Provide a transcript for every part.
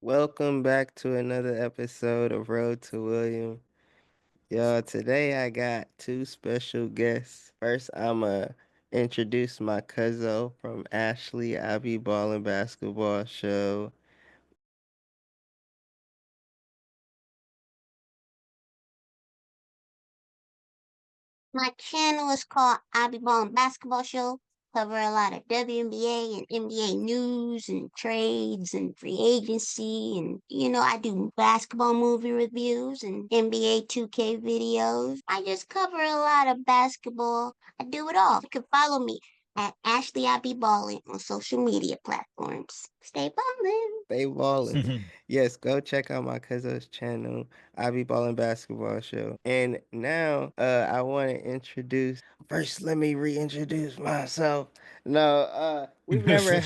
Welcome back to another episode of Road to William. Yo, today I got two special guests. First, I'ma introduce my cousin from Ashley. I be ballin' basketball show. My channel is called I Be Ballin' Basketball Show. Cover a lot of WNBA and NBA news and trades and free agency. And, I do basketball movie reviews and NBA 2K videos. I just cover a lot of basketball. I do it all. You can follow me at Ashley I Be Ballin' on social media platforms. Stay ballin'. They ballin'. Yes, go check out my cousin's channel. I be ballin' basketball show. And now, I want to introduce. First, let me reintroduce myself. No, we've never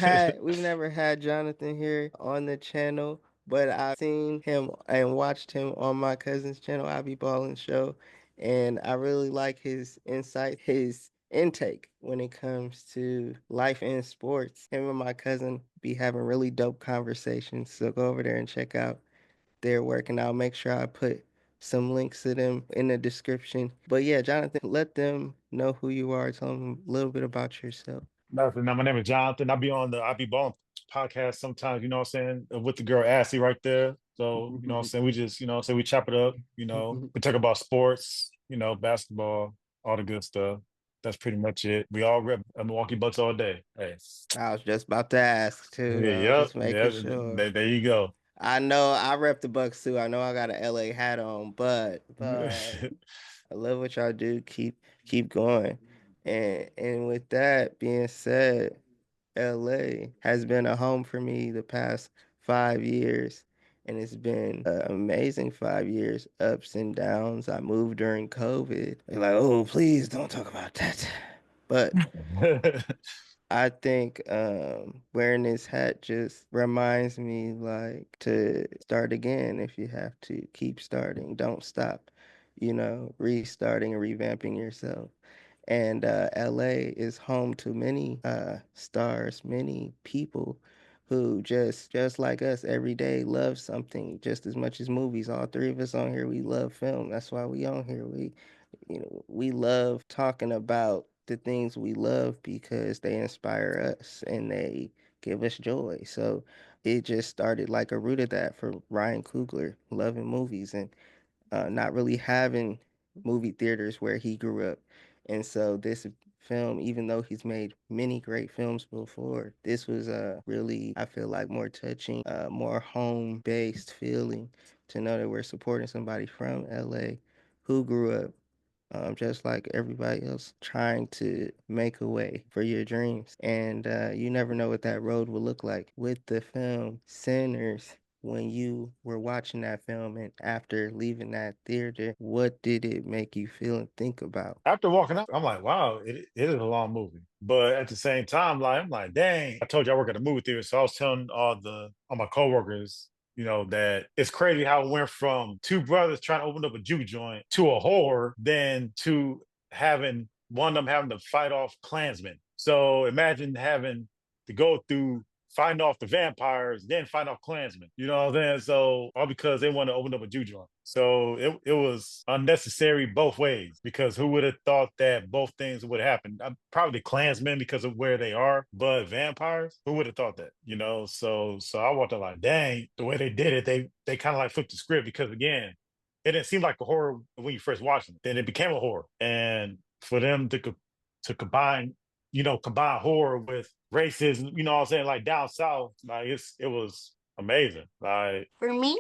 had Jonathan here on the channel, but I've seen him and watched him on my cousin's channel, I be ballin' show, and I really like his insight, his intake when it comes to life in sports. Him and my cousin be having really dope conversations. So go over there and check out their work, and I'll make sure I put some links to them in the description. But yeah, Jonathan, let them know who you are. Tell them a little bit about yourself. Nothing. Now, my name is Jonathan. I'll be on the I Be Ballin' podcast sometimes, you know what I'm saying, with the girl Ashley right there. So, you know what I'm saying, we just, you know what I'm saying, we chop it up, we talk about sports, basketball, all the good stuff. That's pretty much it. We all rep Milwaukee Bucks all day. Hey. I was just about to ask too. Yeah, I was yep. just making Yeah, sure. there you go. I know I rep the Bucks too. I know I got an LA hat on, but I love what y'all do. Keep going. And with that being said, LA has been a home for me the past 5 years. And it's been an amazing 5 years, ups and downs. I moved during COVID. They're like, oh, please don't talk about that. But I think wearing this hat just reminds me like to start again if you have to. Keep starting. Don't stop. Restarting and revamping yourself. And LA is home to many stars, many people who just like us every day love something just as much as movies. All three of us on here, we love film. That's why we on here. We love talking about the things we love because they inspire us and they give us joy. So it just started like a root of that for Ryan Coogler, loving movies and not really having movie theaters where he grew up. And so this film, even though he's made many great films before, this was really, I feel like, more touching, more home-based feeling to know that we're supporting somebody from LA who grew up just like everybody else, trying to make a way for your dreams. And you never know what that road will look like. With the film Sinners, when you were watching that film and after leaving that theater, what did it make you feel and think about? After walking out, I'm like, wow, it is a long movie. But at the same time, like I'm like, dang. I told you I work at a movie theater, so I was telling all my coworkers, that it's crazy how it went from two brothers trying to open up a juke joint to a horror, then to having one of them having to fight off Klansmen. So imagine having to go through fighting off the vampires, then fight off Klansmen. You know what I'm saying? So all because they want to open up a juke joint. So it was unnecessary both ways because who would have thought that both things would happen? Probably Klansmen because of where they are, but vampires, who would have thought that? So I walked out like, dang, the way they did it, they kind of like flipped the script because again, it didn't seem like a horror when you first watched it. Then it became a horror, and for them to combine horror with racism, what I'm saying, like down south, like it was amazing. Like For me,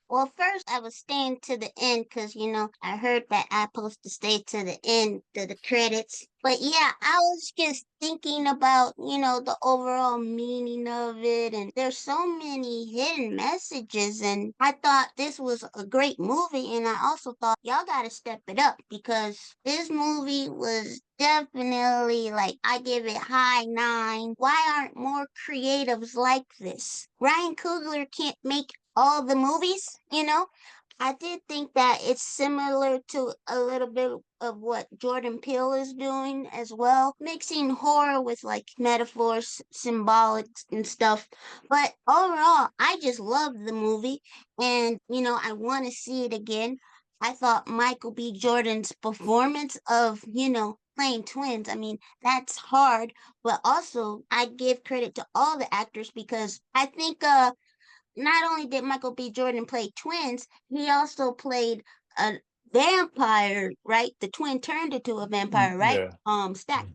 well, first I was staying to the end because, I heard that I supposed to stay to the end of the credits. But yeah, I was just thinking about, the overall meaning of it. And there's so many hidden messages. And I thought this was a great movie. And I also thought y'all got to step it up because this movie was definitely like, I give it high nine. Why aren't more creatives like this? Ryan Coogler can't make all the movies, I did think that it's similar to a little bit of what Jordan Peele is doing as well, mixing horror with like metaphors, symbolics, and stuff. But overall, I just loved the movie, and I want to see it again. I thought Michael B. Jordan's performance of, playing twins, I mean, that's hard, but also I give credit to all the actors because I think not only did Michael B. Jordan play twins, he also played a vampire, right? The twin turned into a vampire, right? Yeah. Stack.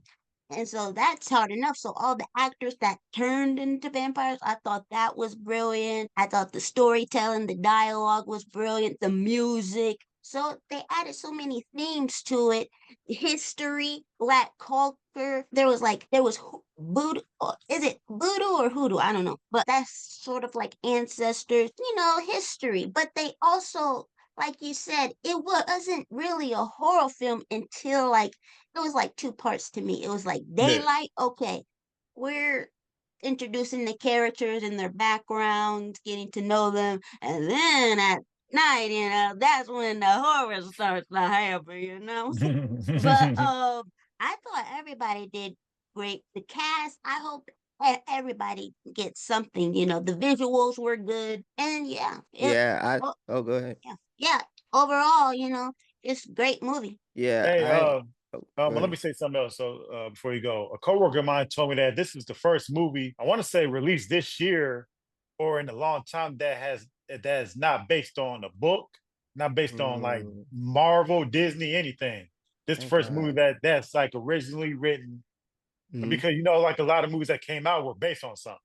And so that's hard enough. So all the actors that turned into vampires, I thought that was brilliant. I thought the storytelling, the dialogue was brilliant, the music. So they added so many themes to it. History, black culture. There was voodoo. Is it voodoo or hoodoo? I don't know. But that's sort of like ancestors, history. But they also, like you said, it wasn't really a horror film until like it was like two parts to me. It was like Yeah. daylight, okay, we're introducing the characters and their backgrounds, getting to know them, and then at night, that's when the horror starts to happen. But I thought everybody did great. The cast, I hope everybody gets something. The visuals were good, and yeah, Yeah, oh, oh, go ahead. yeah, yeah. Overall, it's a great movie. Yeah, Hey, oh, go let me ahead. say something else. So before you go, a coworker of mine told me that this was the first movie I want to say released this year or in a long time that is not based on a book, not based on like Mm, Marvel, Disney, anything. This the oh first movie God. that's like originally written Mm, because like a lot of movies that came out were based on something.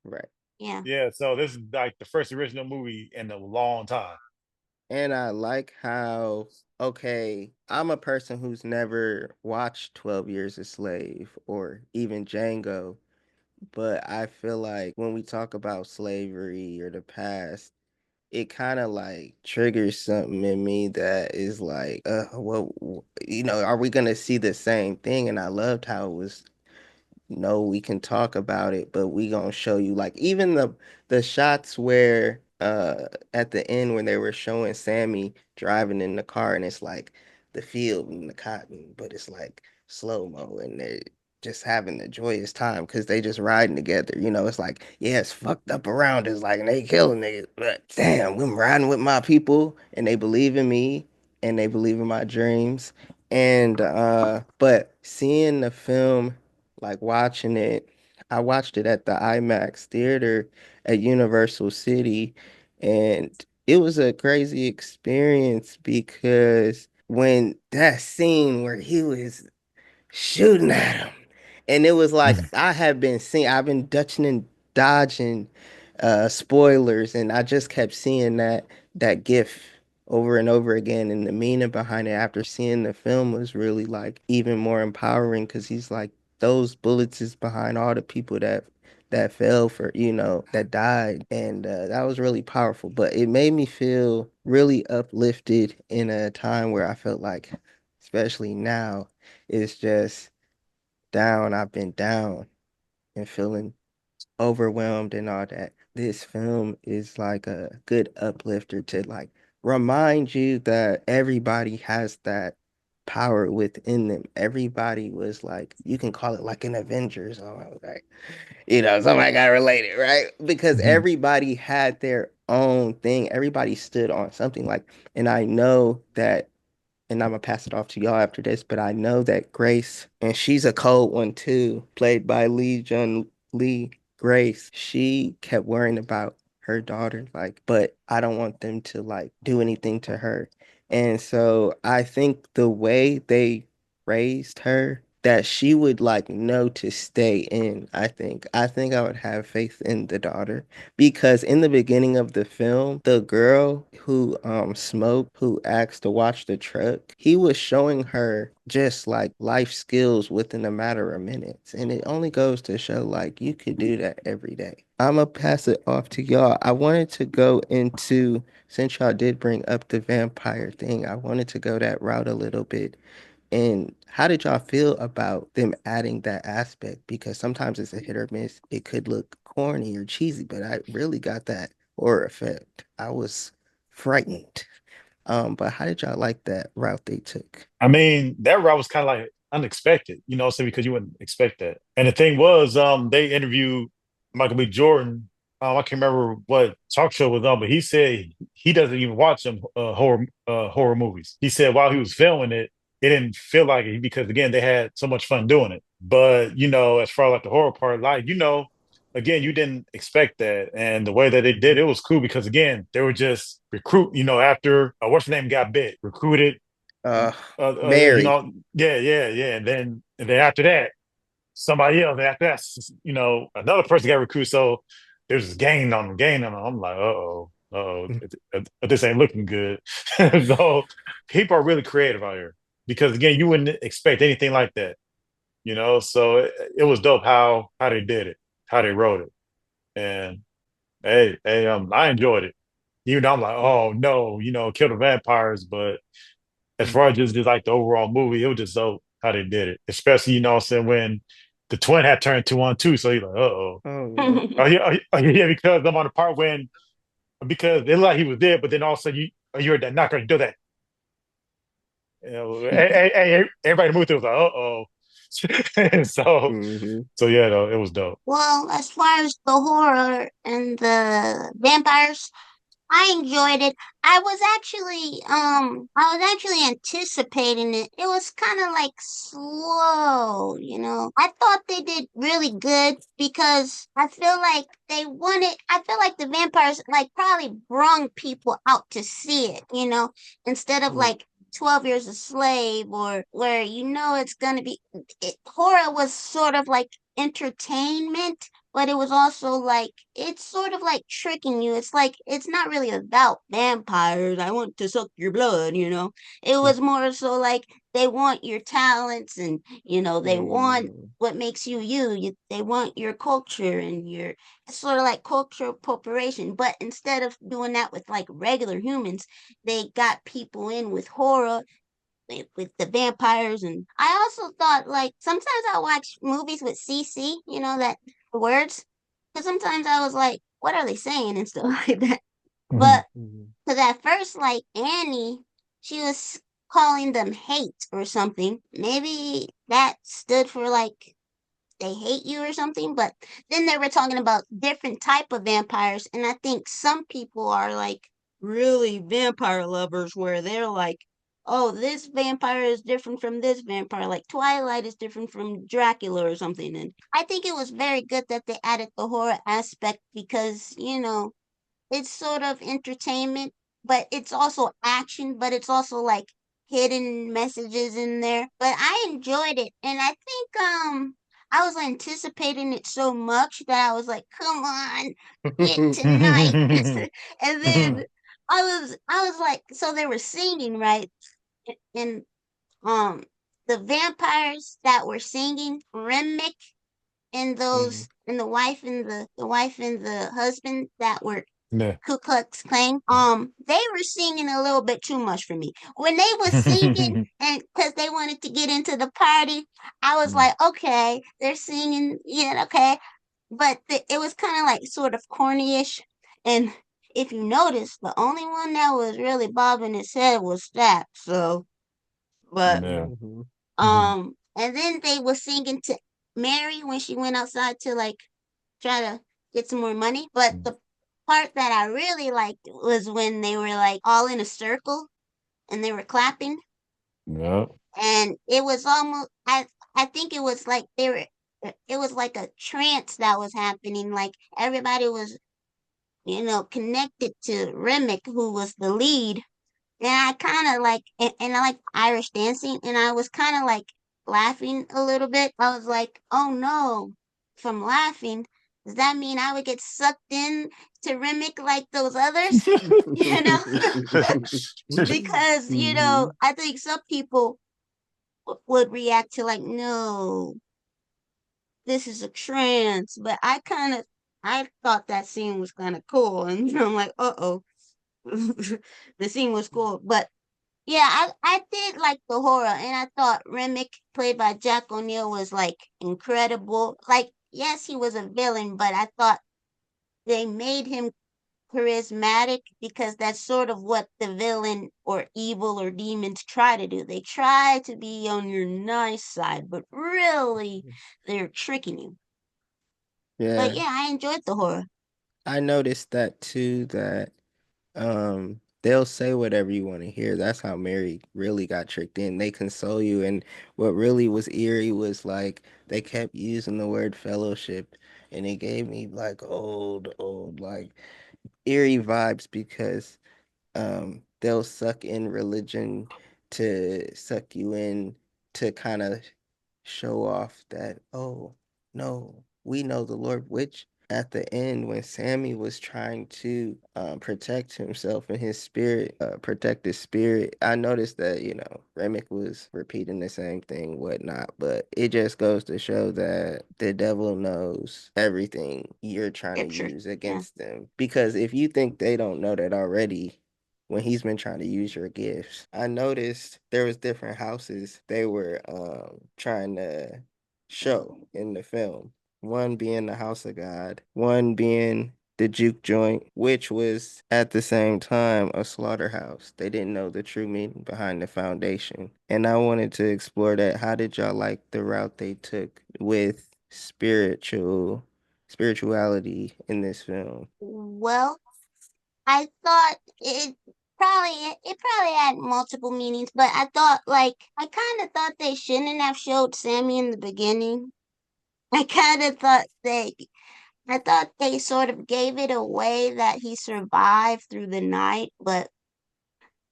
right. Yeah. Yeah, so this is like the first original movie in a long time. And I like how, okay, I'm a person who's never watched 12 Years a Slave or even Django, but I feel like when we talk about slavery or the past, it kind of like triggers something in me that is like, well, are we gonna see the same thing? And I loved how it was, no, we can talk about it, but we gonna show you like even the shots where at the end when they were showing Sammy driving in the car and it's like the field and the cotton, but it's like slow-mo and they're just having a joyous time because they just riding together. It's like, yeah, it's fucked up around us, like and they killing niggas, but damn, I'm riding with my people and they believe in me and they believe in my dreams. And but seeing the film, like watching it, I watched it at the IMAX theater at Universal City, and it was a crazy experience because when that scene where he was shooting at him. And it was like I've been dutching and dodging spoilers, and I just kept seeing that gif over and over again. And the meaning behind it after seeing the film was really like even more empowering because he's like those bullets is behind all the people that fell for, that died. And that was really powerful. But it made me feel really uplifted in a time where I felt like, especially now, it's just down. I've been down and feeling overwhelmed and all that. This film is like a good uplifter to like remind you that everybody has that power within them. Everybody was like, you can call it like an Avengers or like, somebody got related, right? Because everybody had their own thing. Everybody stood on something like, and I know that and I'm gonna pass it off to y'all after this, but I know that Grace, and she's a cold one too, played by Lee Jun Lee. Grace, she kept worrying about her daughter, like, but I don't want them to like do anything to her. And so I think the way they raised her, that she would like know to stay in. I think I would have faith in the daughter because in the beginning of the film, the girl who smoked, who asked to watch the truck, he was showing her just like life skills within a matter of minutes. And it only goes to show like you could do that every day. I'm gonna pass it off to y'all. I wanted to go into, since y'all did bring up the vampire thing, I wanted to go that route a little bit. And how did y'all feel about them adding that aspect? Because sometimes it's a hit or miss. It could look corny or cheesy, but I really got that horror effect. I was frightened. But how did y'all like that route they took? I mean, that route was kind of like unexpected, you know, so because you wouldn't expect that. And the thing was, they interviewed Michael B. Jordan. I can't remember what talk show was on, but he said he doesn't even watch them horror movies. He said while he was filming it, it didn't feel like it because again they had so much fun doing it. But you know, as far as like the horror part, like you know, again you didn't expect that, and the way that they did it was cool because again they were just recruit. You know, after what's her name got bit, recruited Uh, you Mary. know, yeah, yeah, yeah. And then after that, somebody else. After that, you know, another person got recruited. So there's this gain on them, gain on them. I'm like, this ain't looking good. So people are really creative out here because again, you wouldn't expect anything like that, you know. So it was dope how they did it, how they wrote it, and I enjoyed it. Even though I'm like, oh no, you know, kill the vampires, but as far as just like the overall movie, it was just so how they did it. Especially, you know what I'm saying, when the twin had turned two on two. So you're like, uh-oh. Oh yeah. Yeah, because I'm on the part when because it looked like he was there, but then all of a sudden you heard that knocker, you do that. You know, everybody moved through was like, uh-oh. so Hmm. so yeah, though, it was dope. Well, as far as the horror and the vampires, I enjoyed it. I was actually anticipating it. It was kind of like slow, you know. I thought they did really good because I feel like the vampires like probably brung people out to see it, you know, instead of like 12 years a slave or where you know it's going to be horror was sort of like entertainment, but it was also like it's sort of like tricking you. It's like it's not really about vampires. I want to suck your blood, you know. It was more so like they want your talents and you know they want Mm. what makes you you. They want your culture and your it's sort of like cultural appropriation. But instead of doing that with like regular humans, they got people in with horror with the vampires. And I also thought like sometimes I watch movies with CC, you know, that the words, because sometimes I was like, what are they saying and stuff like that. Mhm. But because at first, like Annie, she was calling them hate or something. Maybe that stood for like they hate you or something, but then they were talking about different type of vampires, and I think some people are like really vampire lovers where they're like, oh, this vampire is different from this vampire, like Twilight is different from Dracula or something. And I think it was very good that they added the horror aspect because you know it's sort of entertainment, but it's also action, but it's also like hidden messages in there. But I enjoyed it, and I think I was anticipating it so much that I was like, "Come on, it tonight." And then I was like, so they were singing right, and um the vampires that were singing Remick and Mm. those and the wife and the husband that were Yeah. Ku Klux Klan, they were singing a little bit too much for me. When they was singing and because they wanted to get into the party, I was Mm, like, okay, they're singing, yeah, okay. But it was kind of like sort of cornyish. And if you notice, the only one that was really bobbing his head was that. So, but yeah. Mhm. and then they were singing to Mary when she went outside to like try to get some more money. But Mm, the part that I really liked was when they were like all in a circle and they were clapping, yeah. and it was almost I think it was like they were it was like a trance that was happening. Like everybody was you know connected to Remick, who was the lead, and I kind of like, and I like Irish dancing, and I was kind of like laughing a little bit. I was like, oh no, from laughing, does that mean I would get sucked in to Remick like those others? You know, because, you know, Mhm. I think some people would react to like, no, this is a trance. But I thought that scene was kind of cool. And I'm like, uh-oh, the scene was cool. But yeah, I did like the horror, and I thought Remick, played by Jack O'Neill, was like incredible. Like, yes, he was a villain, but I thought they made him charismatic because that's sort of what the villain or evil or demons try to do. They try to be on your nice side, but really they're tricking you. But Yeah, yeah, I enjoyed the horror. I noticed that too, that they'll say whatever you want to hear. That's how Mary really got tricked in. They console you, and what really was eerie was like they kept using the word fellowship, and it gave me like old like eerie vibes because they'll suck in religion to suck you in to kind of show off that, oh no, we know the Lord, which at the end when Sammy was trying to protect himself and his spirit, protect his spirit, I noticed that, Remick was repeating the same thing, whatnot, but it just goes to show that the devil knows everything you're trying to Scripture. use Yeah. against them. Because if you think they don't know that already, when he's been trying to use your gifts. I noticed there was different houses they were trying to show in the film. One being the house of God, one being the juke joint, which was at the same time a slaughterhouse. They didn't know the true meaning behind the foundation. And I wanted to explore that. How did y'all like the route they took with spirituality in this film? Well, I thought it probably had multiple meanings, but I thought like I kind of thought they shouldn't have showed Sammy in the beginning. I kind of thought they sort of gave it away that he survived through the night, but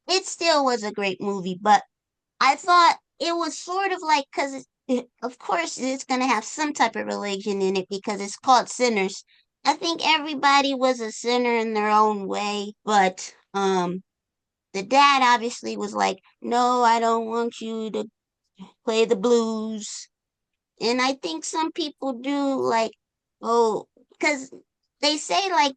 it still was a great movie. But I thought it was sort of like because of course it's gonna have some type of religion in it because it's called Sinners. I think everybody was a sinner in their own way, but the dad obviously was like, "No, I don't want you to play the blues." And I think some people do like, oh, because they say like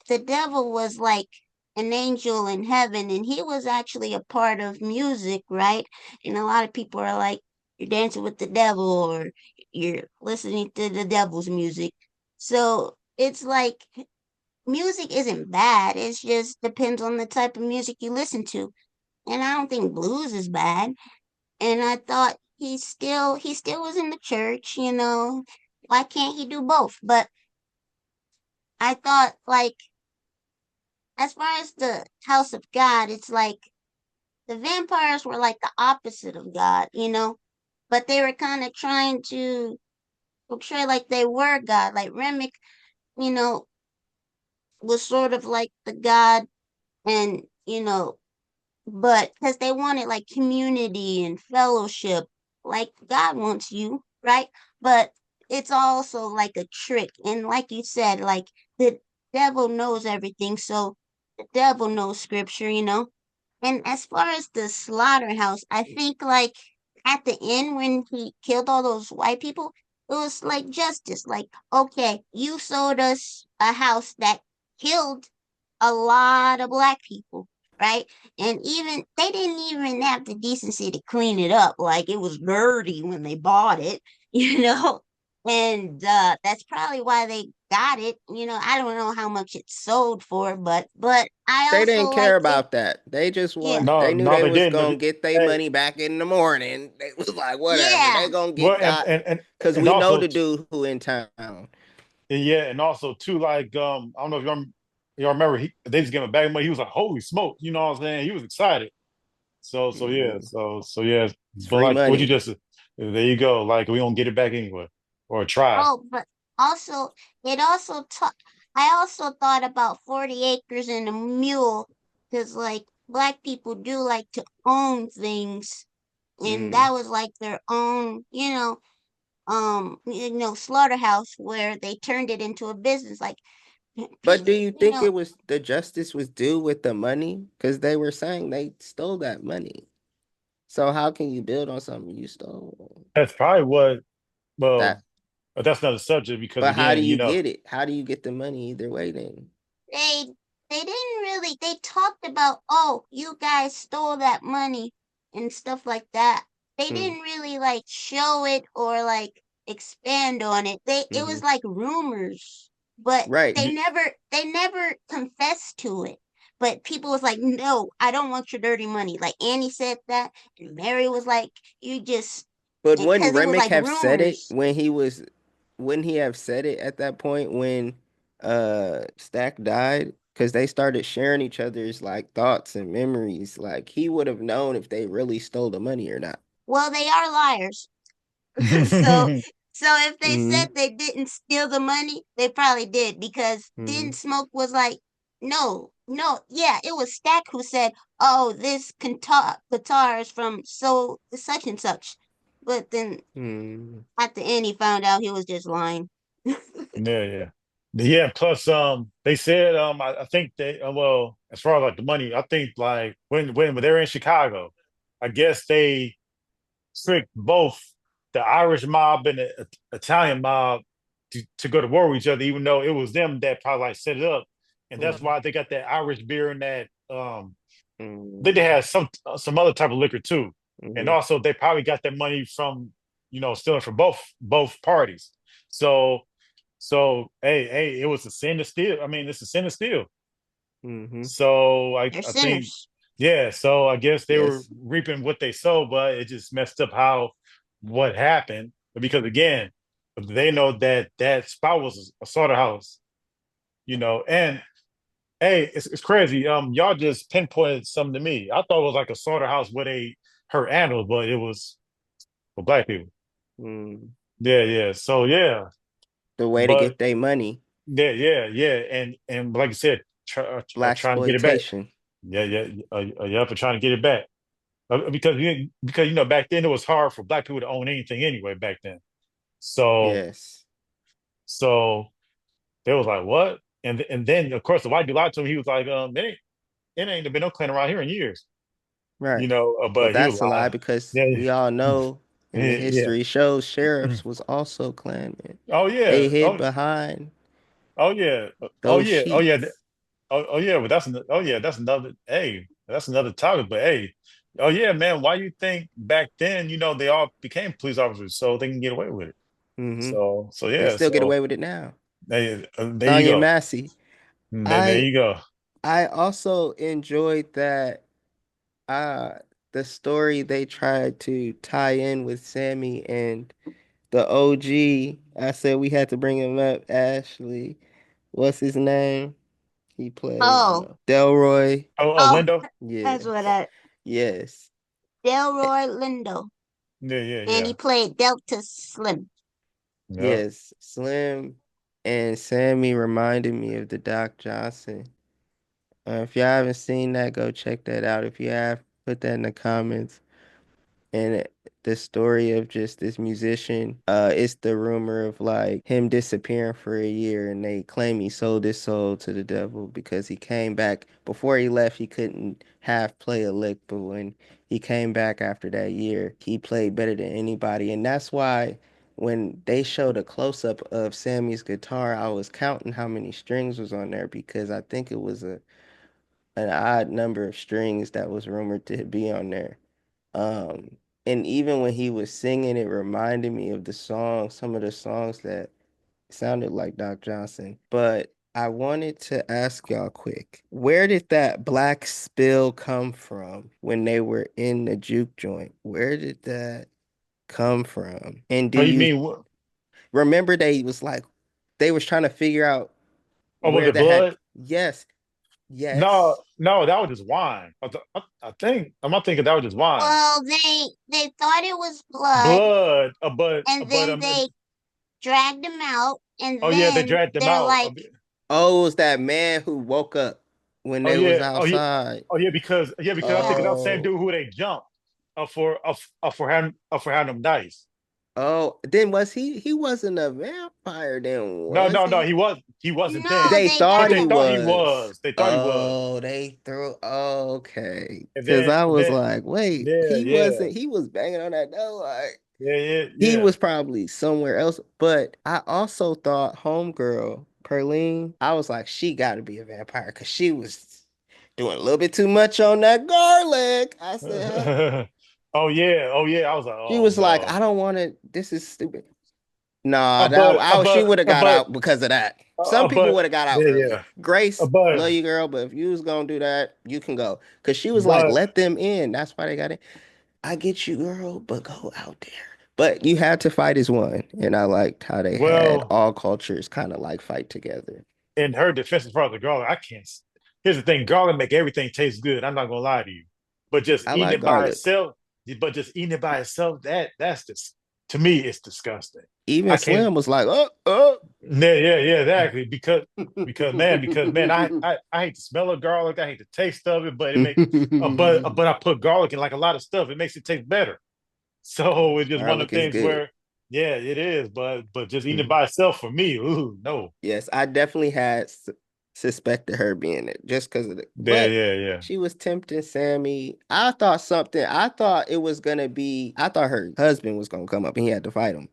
the devil was like an angel in heaven and he was actually a part of music, right? And a lot of people are like, you're dancing with the devil or you're listening to the devil's music. So it's like music isn't bad. It just depends on the type of music you listen to. And I don't think blues is bad. And I thought he still was in the church, you know. Why can't he do both? But I thought like as far as the house of God, it's like the vampires were like the opposite of God, you know. But they were kind of trying to portray like they were God. Like Remick, you know, was sort of like the God and, but because they wanted like community and fellowship, like God wants you, right? But it's also like a trick. And like you said, like the devil knows everything. So the devil knows scripture, you know? And as far as the slaughterhouse, I think like at the end when he killed all those white people, it was like justice. Like, okay, you sold us a house that killed a lot of black people, right? And even they didn't even have the decency to clean it up. Like it was dirty when they bought it, you know? And that's probably why they got it. I don't know how much it sold for, but I They also didn't care like it. about that. They just Yeah. they No, knew no, they they was didn't. gonna get their Hey, money back in the morning. They was like, whatever, Yeah. they gonna well, get got because and we know also the dude who in town. yeah, and also too, like I don't know if y'all remember they just gave him a bag of money. He was like, "Holy smoke!" You know what I'm saying? He was excited. So yeah, Mhm. so yeah. It's But free like what you money. just there you go. Like we don't get it back anyway, or try. Oh, but also it also taught. I also thought about 40 acres and a mule because like black people do like to own things, and Mm. that was like their own, slaughterhouse where they turned it into a business. Like But do people, you think it was the justice was due with the money? Because they were saying they stole that money. So how can you build on something you stole? That's probably what. Well, That. but that's another subject because But how do again, you get it? How do you get the money either way then? they they didn't really they talked about, oh, you guys stole that money and stuff like that. They Mm. didn't really like show it or like expand on it. It was Hmm. like rumors. but Right. they never confessed to it. But people was like, no, I don't want your dirty money. Like Annie said that, and Mary was like, you just But wouldn't because it was Remick like have said it rumors. when he was? Wouldn't he have said it at that point when Stack died? Because they started sharing each other's like thoughts and memories. Like he would have known if they really stole the money or not. Well, they are liars. so so if they said Mm-hmm. they didn't steal the money, they probably did because then Mm-hmm. Smoke was like, no, no, yeah, it was Stack who said, oh, this guitar is from so such and such. But then Mm-hmm. at the end, he found out he was just lying. Yeah, yeah. Yeah, plus they said I think they well, as far as like the money, I think like when they were in Chicago, I guess they tricked both the Irish mob and the Italian mob to go to war with each other, even though it was them that probably like set it up. And that's Mm-hmm. why they got that Irish beer and that I think they Mm-hmm. had some other type of liquor too. And Mm-hmm. also they probably got that money from, stealing from both parties. So hey, it was a sin to steal. I mean, it's a sin to steal. Mm-hmm. So They're I think, sinners. yeah. So I guess they were Yes. reaping what they sowed, but it just messed up how what happened. Because again, they know that that spot was a slaughterhouse, and hey, it's crazy. Y'all just pinpointed something to me. I thought it was like a slaughterhouse where they hurt animals, but it was for black people. Mm. Yeah, yeah. So yeah, The way to but get their money, yeah, and like you said, black trying to get it back. exploitation. Yeah, yeah, yeah, for trying to get it back. Because back then it was hard for black people to own anything anyway. Back then, so Yes. so they was like, what? And then of course the white dude lied to him. He was like, it ain't been no clan around here in years. Right. Well, But he was that's a lie lying. because Yeah, we all know in the yeah. history shows Yeah. sheriffs was also Klansmen. Oh They yeah. hid behind Oh yeah. Oh those yeah. Oh yeah. sheets. Oh yeah. But oh yeah. That's another. Hey, that's another topic. But hey, oh yeah, man. Why you think back then? They all became police officers so they can get away with it. Hmm. So They yeah. still get So away with it now. there you Tanya go. Massey. There I you go. I also enjoyed that uh the story they tried to tie in with Sammy and the OG. I said we had to bring him up. Ashley, what's his name? He played Oh, Delroy. Oh, oh, Lindo. that's Yeah. what I. Yes. Delroy Lindo, Yeah, yeah, and he yeah. played Delta Slim. Yeah. Yes. Slim and Sammy reminded me of the Doc Johnson. If y'all haven't seen that, go check that out. If you have, put that in the comments. And the story of just this musician, it's the rumor of like him disappearing for a year, and they claim he sold his soul to the devil because he came back. Before he left, he couldn't half play a lick, but when he came back after that year, he played better than anybody. And that's why when they showed a close up of Sammy's guitar, I was counting how many strings was on there because I think it was a an odd number of strings that was rumored to be on there. Um, and even when he was singing, it reminded me of the song, some of the songs that sounded like Doc Johnson. But I wanted to ask y'all quick, where did that black spill come from when they were in the juke joint? Where did that come from? And do Oh, you you mean remember they was trying to figure out with where the that had, blood? yes, No, yes. no, that was just wine. I think I'm not thinking that was just wine. Well, they thought it was blood, Blood, and then they dragged him out, and oh yeah, they then dragged them they're out. like, Oh, it was that man who woke up when Oh they was yeah, outside. because I think yeah, that was the same Oh, dude who they jumped for having them dice. oh, then was he wasn't a vampire then, No, was no, no, he? he wasn't no, then, They they but thought got they he him. thought he was. was. They thought he was, Oh, they threw okay. and Cause then I was then like, wait, yeah, he yeah, wasn't, he was banging on that door like yeah, yeah, he yeah. was probably somewhere else. But I also thought homegirl, Perlene, I was like, she gotta be a vampire because she was doing a little bit too much on that garlic. I said, Oh yeah, oh yeah. I was like, she oh was like, no. I don't want to. This is stupid. Nah, she would have got but out because of that. Some people would have got out yeah, early. yeah. Grace, But love you, girl, but if you was gonna do that, you can go. Cause she was like, but let them in. That's why they got in. I get you, girl, but go out there. But you had to fight as one, and I liked how they had well, all cultures kind of like fight together. in her defense as far as the garlic, I can't. Here's the thing: garlic make everything taste good. I'm not gonna lie to you, but just I eating like it by garlic. itself, that's just to me, it's disgusting. Even I can't. Slim was like, oh, oh. Yeah, yeah, yeah, exactly. Because man, I hate the smell of garlic. I hate the taste of it, but it make but I put garlic in like a lot of stuff. It makes it taste better. So it's just one of Garlic the is things good. where, yeah, it is. But just eating it by itself for me, ooh, no. Yes, I definitely had suspected her being it just because of the. Yeah, But yeah, yeah. she was tempting Sammy. I thought something. I thought it was gonna be. I thought her husband was gonna come up and he had to fight him.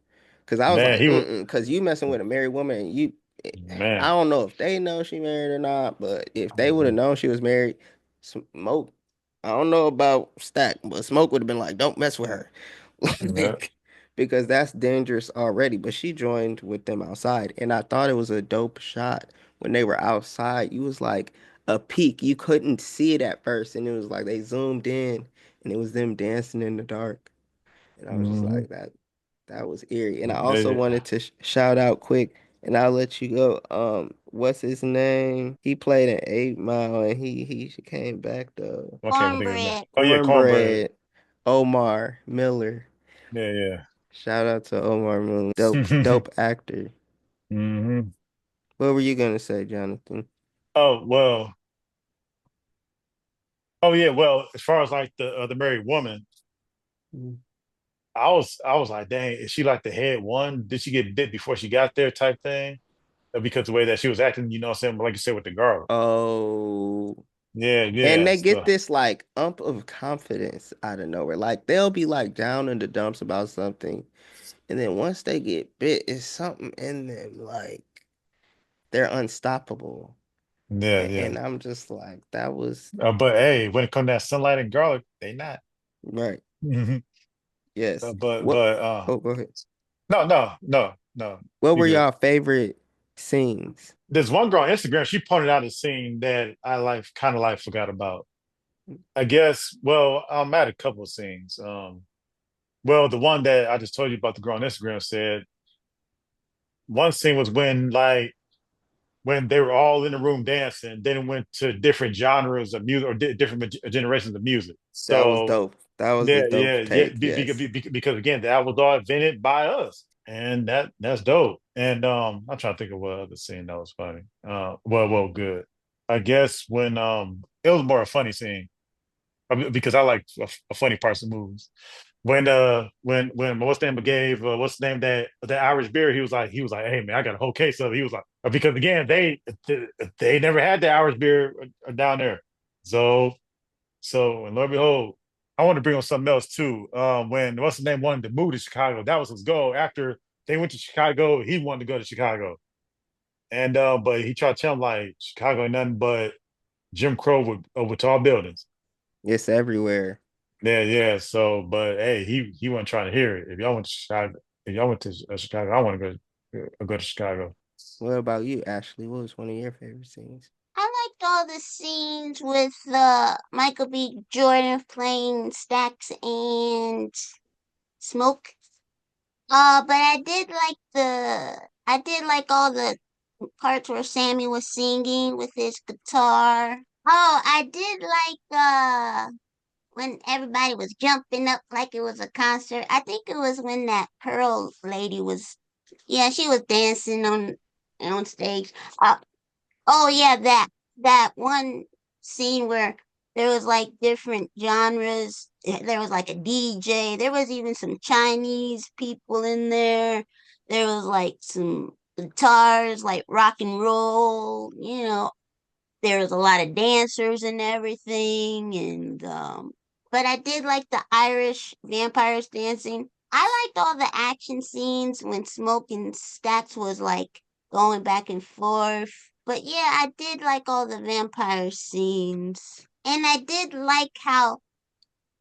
Cause I was Man, like, he was cause you messing with a married woman and you. I man. don't know if they know she married or not, but if they would have known she was married, Smoke. I don't know about Stack, but Smoke would have been like, don't mess with her. Yeah. Because that's dangerous already. But she joined with them outside, and I thought it was a dope shot when they were outside. You was like a peak. You couldn't see it at first, and it was like they zoomed in, and it was them dancing in the dark. And I was just Hmm. like that. That was eerie. And I Yeah, also yeah. wanted to shout out quick, and I'll let you go. What's his name? He played an 8 Mile, and he came back though. I can't think of that. Cornbread. Oh yeah, cornbread. Cornbread, Omar Miller. Yeah, yeah. Shout out to Omar Moon. Dope actor. Hmm. What were you gonna say, Jonathan? Oh well. Oh yeah. Well, as far as like the married woman, I was like, dang, is she like the head one? Did she get bit before she got there type thing? Because the way that she was acting, you know what I'm saying? Like you said with the girl. Oh, Yeah, and yeah. they So get this like ump of confidence out of nowhere. Like they'll be like down in the dumps about something, and then once they get bit, it's something in them like they're unstoppable. yeah, And yeah. I'm just like, that was But hey, when it comes to that sunlight and garlic, they not. right. Mhm. Yes. What? But Oh, go ahead. no, no, no, no. What You were good. y'all favorite scenes? There's one girl on Instagram. She pointed out a scene that I like, kind of like forgot about. I guess. Well, I'm at a couple of scenes. Well, the one that I just told you about, the girl on Instagram said one scene was when they were all in the room dancing. Then it went to different genres of music or different generations of music. That was So dope. That was a yeah, dope yeah, yeah. take. Yes. Because again, that was all invented by us, and that's dope. And I'm trying to think of what other scene that was funny. Well, good. I guess when it was more a funny scene. Because I like a funny parts of movies. When what's the name gave what's the name that the Irish beer, he was like, hey man, I got a whole case of it. He was like, because again, they never had the Irish beer down there. So and lo and behold, I want to bring on something else too. When what's the name wanted to move to Chicago, that was his goal. After they went to Chicago, he wanted to go to Chicago. And but he tried to tell him like Chicago ain't nothing but Jim Crow with tall buildings. It's everywhere. Yeah, yeah. So, but hey, he wasn't trying to hear it. If y'all went to Chicago, I want to go to Chicago. What about you, Ashley? What was one of your favorite scenes? I liked all the scenes with Michael B. Jordan playing Stacks and Smoke. But I did like all the parts where Sammy was singing with his guitar. Oh, I did like when everybody was jumping up like it was a concert. I think it was when that Pearl lady was, yeah, she was dancing on stage. Uh, oh yeah, that one scene where there was like different genres. There was like a DJ. There was even some Chinese people in there. There was like some guitars, like rock and roll. There was a lot of dancers and everything, and but I did like the Irish vampires dancing. I liked all the action scenes when Smoke and Stacks was like going back and forth. But yeah, I did like all the vampire scenes. And I did like how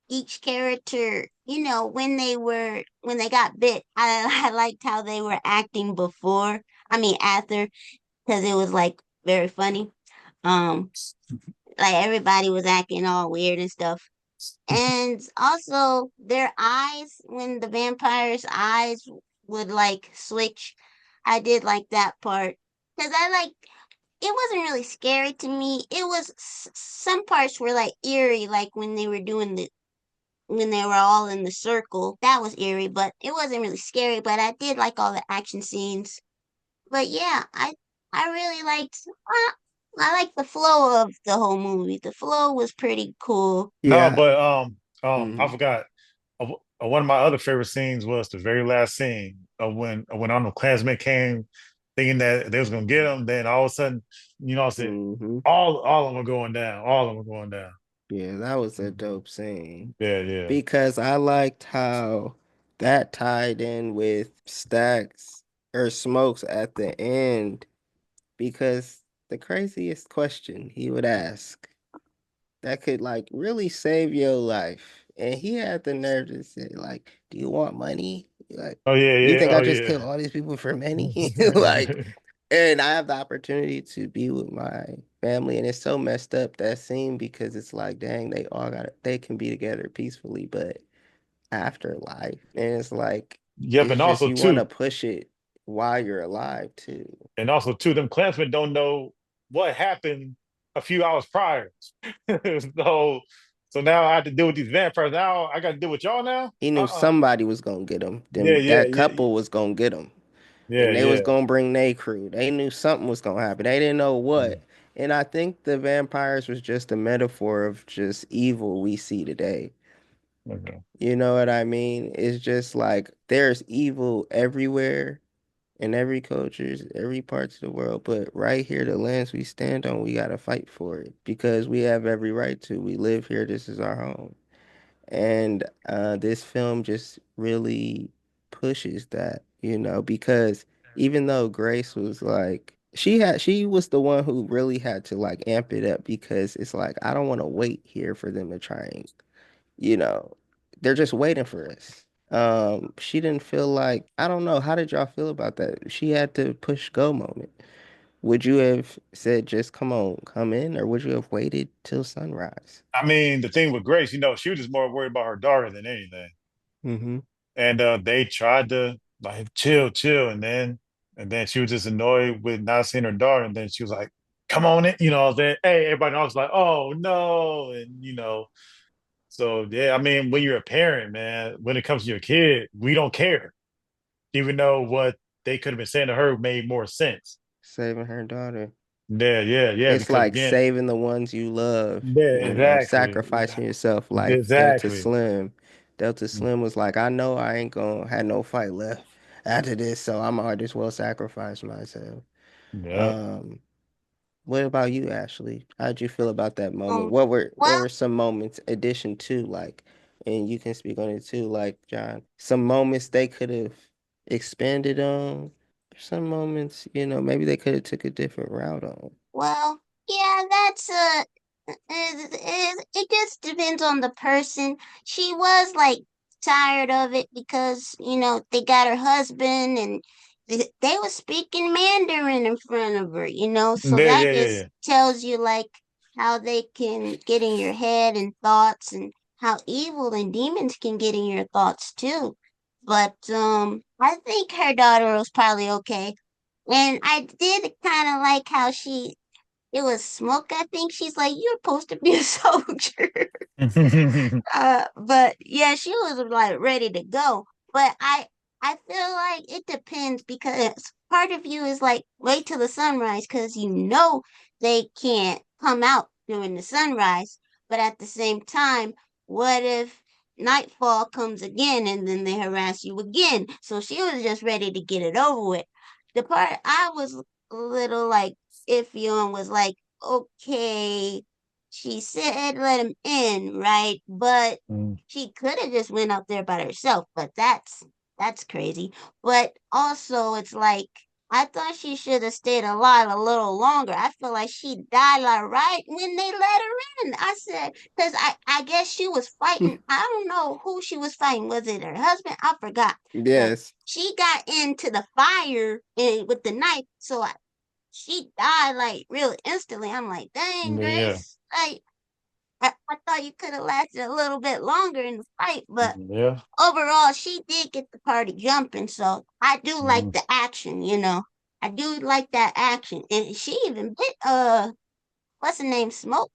each character, when they got bit, I liked how they were acting before. I mean, after, because it was like very funny. Um, like everybody was acting all weird and stuff. And also their eyes, when the vampire's eyes would like switch, I did like that part. Because it wasn't really scary to me. It was some parts were like eerie, like when they were doing when they were all in the circle. That was eerie, but it wasn't really scary. But I did like all the action scenes. But yeah, I really liked. I liked the flow of the whole movie. The flow was pretty cool. No, Yeah. but I Mm, forgot. One of my other favorite scenes was the very last scene of when Arnold Klansmen came, thinking that they was gonna get him. Then all of a sudden, I said, hmm all of them are going down. All of them are going down. Yeah, that was a dope scene Yeah, yeah. because I liked how that tied in with Stacks or Smokes at the end because the craziest question he would ask that could like really save your life. And he had the nerve to say, like, do you want money? Like, Oh yeah, you yeah. think I Oh just yeah. killed all these people for money? Like, and I have the opportunity to be with my family, and it's so messed up that scene because it's like, dang, they can be together peacefully, but after life, and it's like, Yep, it's just you want to push it while you're alive too. and also too, them Klansmen don't know what happened a few hours prior. so, so now I have to deal with these vampires. Now I got to deal with y'all now. He knew somebody was gonna get him. Yeah, Them yeah, that yeah, couple was gonna get him, yeah, and they was yeah. gonna bring their crew. They knew something was gonna happen. They didn't know what. And I think the vampires was just a metaphor of just evil we see today. Okay. You know what I mean? It's just like there's evil everywhere in every cultures, every parts of the world, but right here, the lands we stand on, we gotta fight for it because we have every right to. We live here. This is our home. And this film just really pushes that, because even though Grace was like, she was the one who really had to like amp it up because it's like, I don't want to wait here for them to try and, you know, they're just waiting for us. She didn't feel like, I don't know, how did y'all feel about that? She had to push go moment. Would you have said, just come on, come in, or would you have waited till sunrise? I mean, the thing with Grace, she was just more worried about her daughter than anything. Mm-hmm. And they tried to like chill, chill, and then she was just annoyed with not seeing her daughter. And then she was like, "Come on in," Then hey, everybody else was like, "Oh no," and So yeah, I mean, when you're a parent, man, when it comes to your kid, we don't care, even though what they could have been saying to her made more sense. Saving her daughter. Yeah, yeah, yeah. It's Because like again, saving the ones you love, yeah, exactly, sacrificing yourself like Delta exactly. Slim. Delta Slim was like, I know I ain't gonna have no fight left after this, so I might as well sacrifice myself. Yeah. Um, what about you, Ashley? How'd you feel about that moment? Um, What were well, some moments addition to like, and you can speak on it too, like John, some moments they could have expanded on, some moments, maybe they could have took a different route on. well, yeah, that's it just depends on the person. She was like tired of it because they got her husband and they was speaking Mandarin in front of her. So Yeah, that yeah, yeah, just yeah. tells you like how they can get in your head and thoughts and how evil and demons can get in your thoughts too. But I think her daughter was probably okay. And I did kind of like how it was Smoke, I think. She's like, you're supposed to be a soldier. But yeah, she was like ready to go. But I feel like it depends because part of you is like, wait till the sunrise because they can't come out during the sunrise. But at the same time, what if nightfall comes again and then they harass you again? So she was just ready to get it over with. The part I was a little like iffy on was like, okay, she said let him in, right? But Mm. she could have just went up there by herself, but that's crazy. But also it's like I thought she should have stayed alive a little longer. I feel like she died like right when they let her in. I said, because I guess she was fighting. I don't know who she was fighting. Was it her husband? I forgot. But Yes. she got into the fire and with the knife, so she died like real instantly. I'm like, dang, Yeah. Grace. Like I thought you could have lasted a little bit longer in the fight, but Yeah. overall, she did get the party jumping. So I do like Mhm. the action, you know. I do like that action, and she even bit what's her name, Smoke.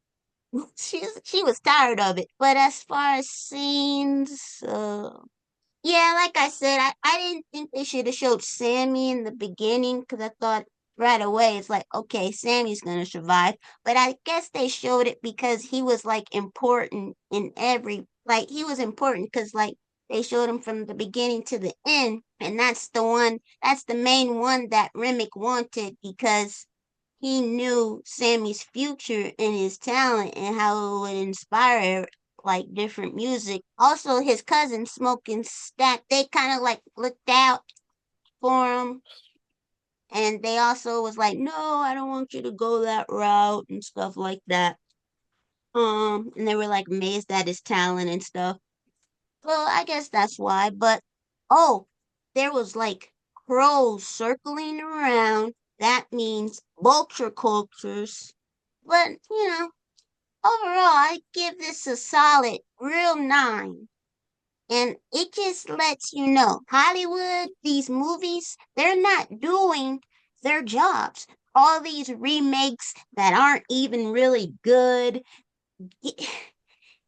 She was tired of it. But as far as scenes, yeah, like I said, I didn't think they should have showed Sammy in the beginning because I thought right away it's like, okay, Sammy's gonna survive. But I guess they showed it because he was like important in every like he was important because like they showed him from the beginning to the end, and that's the main one that Remick wanted because he knew Sammy's future and his talent and how it would inspire like different music. Also, his cousin Smoke and Stack, they kind of like looked out for him, and they also was like, "No, I don't want you to go that route" and stuff like that. And they were like amazed at his talent and stuff. Well, I guess that's why. But oh, there was like crows circling around. That means vulture cultures. But overall, I give this a solid real 9. And it just lets you know Hollywood, these movies, they're not doing their jobs. All these remakes that aren't even really good.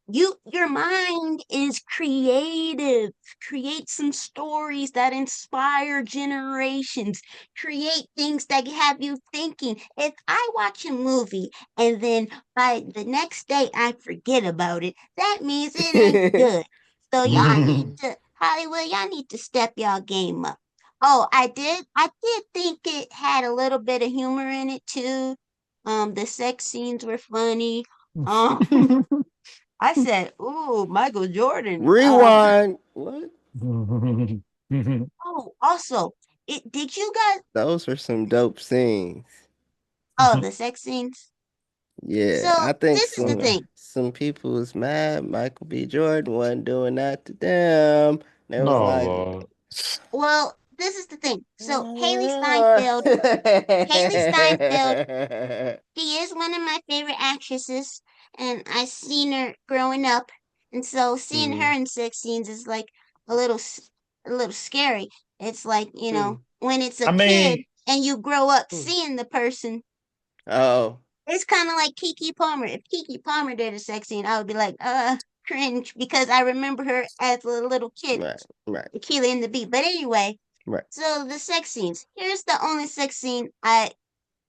Your mind is creative. Create some stories that inspire generations. Create things that have you thinking. If I watch a movie and then by the next day I forget about it, that means it ain't good. So y'all need to Hollywood, y'all need to step y'all game up. Oh, I did think it had a little bit of humor in it too. The sex scenes were funny. Um I said, "Ooh, Michael Jordan." Rewind. What? Oh, also, did you guys? Those were some dope scenes. Oh, the sex scenes. Yeah, I So think this is the thing. some people was mad Michael B. Jordan wasn't doing that to them. They was No, like, Lord. Well, this is the thing. So Haley Steinfeld, she is one of my favorite actresses, and I seen her growing up, and so seeing her mm, in sex scenes is like a little scary. It's like mm, when it's a I kid mean, and you grow up mm. seeing the person. Oh, It's kind of like Kiki Palmer. If Kiki Palmer did a sex scene, I would be like, cringe, because I remember her as a little kid, right, right, Tequila and the Beat. But anyway, right. so the sex scenes. Here's the only sex scene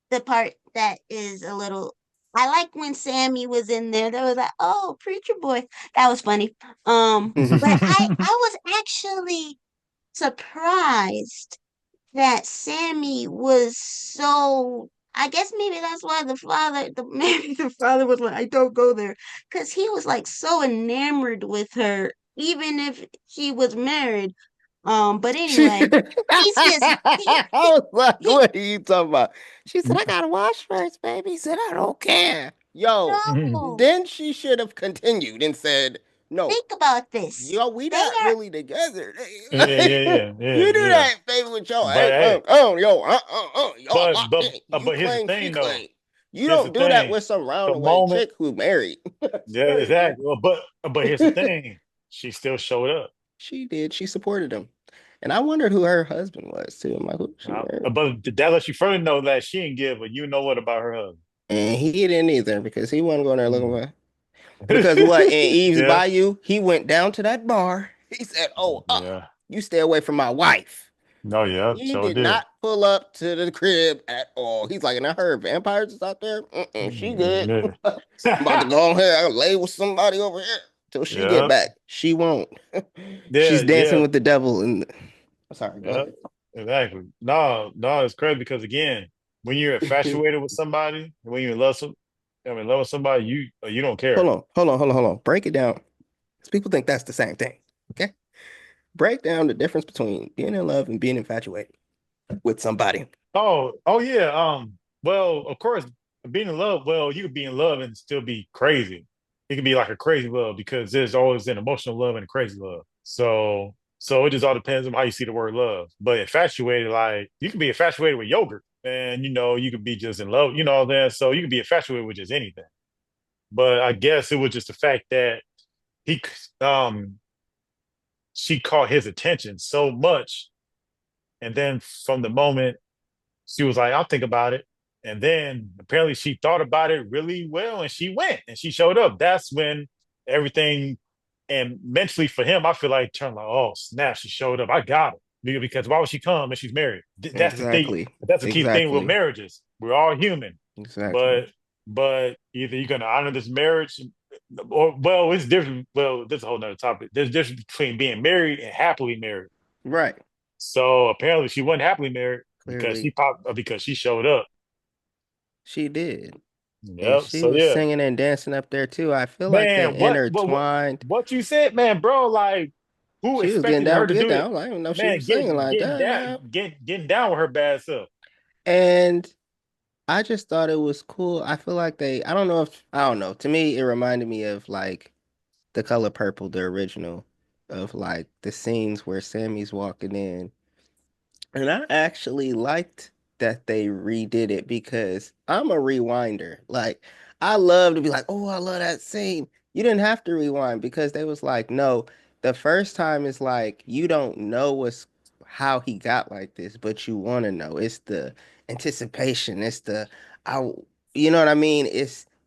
the part that is a little. I like when Sammy was in there. That was like, oh, preacher boy. That was funny. But I was actually surprised that Sammy was so. I guess maybe that's why maybe the father was like, I don't go there, because he was like so enamored with her, even if she was married. But She, anyway, he's just I was like, he what are you talking about? She said, I gotta wash first, baby. He said, I don't care. Yo, no. then she should have continued and said, no, Think about this. yo, we They not are really together. yeah, yeah, yeah, You yeah, do yeah. that, baby, with your, But hey, hey, yo, y'all but locked but in. You but here's the claim, she thing though. claim. You Here's the don't do that thing. with some The roundaway moment, chick who's married. That's yeah, crazy. exactly. Well, but here's the thing. She still showed up. She did. She supported him. And I wondered who her husband was, too. I'm like, who she married? But that lets you further know that she didn't give a you know what about her husband. And he didn't either because he wasn't going there looking Mm. for. Because what in Eve's Yeah, Bayou, he went down to that bar. He said, "Oh, yeah. you stay away from my wife." No, yeah, He so did did. not pull up to the crib at all. He's like, and I heard vampires is out there. She good. Yeah. I'm about to go on here. I'll lay with somebody over here till she get Yeah, back. She won't. yeah, She's dancing yeah, with the devil. And sorry, go yeah. ahead. Exactly. No, no, it's crazy because again, when you're infatuated with somebody, when you're in love, love with somebody, you don't care. Hold on. Break it down. Because people think that's the same thing. Okay. Break down the difference between being in love and being infatuated with somebody. Oh yeah. Well, of course, being in love. Well, you could be in love and still be crazy. It can be like a crazy love because there's always an emotional love and a crazy love. So it just all depends on how you see the word love. But infatuated, like you can be infatuated with yogurt, and you could be just in love. You know that. So you can be infatuated with just anything. But I guess it was just the fact that he, um, she caught his attention so much, and then from the moment she was like, I'll think about it. And then apparently she thought about it really well and she went and she showed up. That's when everything, and mentally for him, I feel like turned like, oh snap, she showed up. I got it. Because why would she come and she's married? That's the thing. Exactly. That's the key thing with Exactly. marriages. We're all human. Exactly. But either you're gonna honor this marriage or well, it's different. Well, this is a whole nother topic. There's a difference between being married and happily married. Right. So apparently she wasn't happily married because Clearly, because she showed up. she did. And Yep. she So was yeah, singing and dancing up there too. I feel like they man, intertwined. what you said, man, bro? Like, who She was getting expected down, her to get do down. it? I was like, I didn't know she Man, was singing like that, man. getting down with her bad self. And I just thought it was cool. I feel like I don't know if, I don't know. To me, it reminded me of like The Color Purple, the original, of like the scenes where Sammy's walking in. And I actually liked that they redid it because I'm a rewinder. Like, I love to be like, oh, I love that scene. You didn't have to rewind because they was like, no, the first time is like you don't know how he got like this, but you want to know. It's the anticipation. It's the I you know what I mean?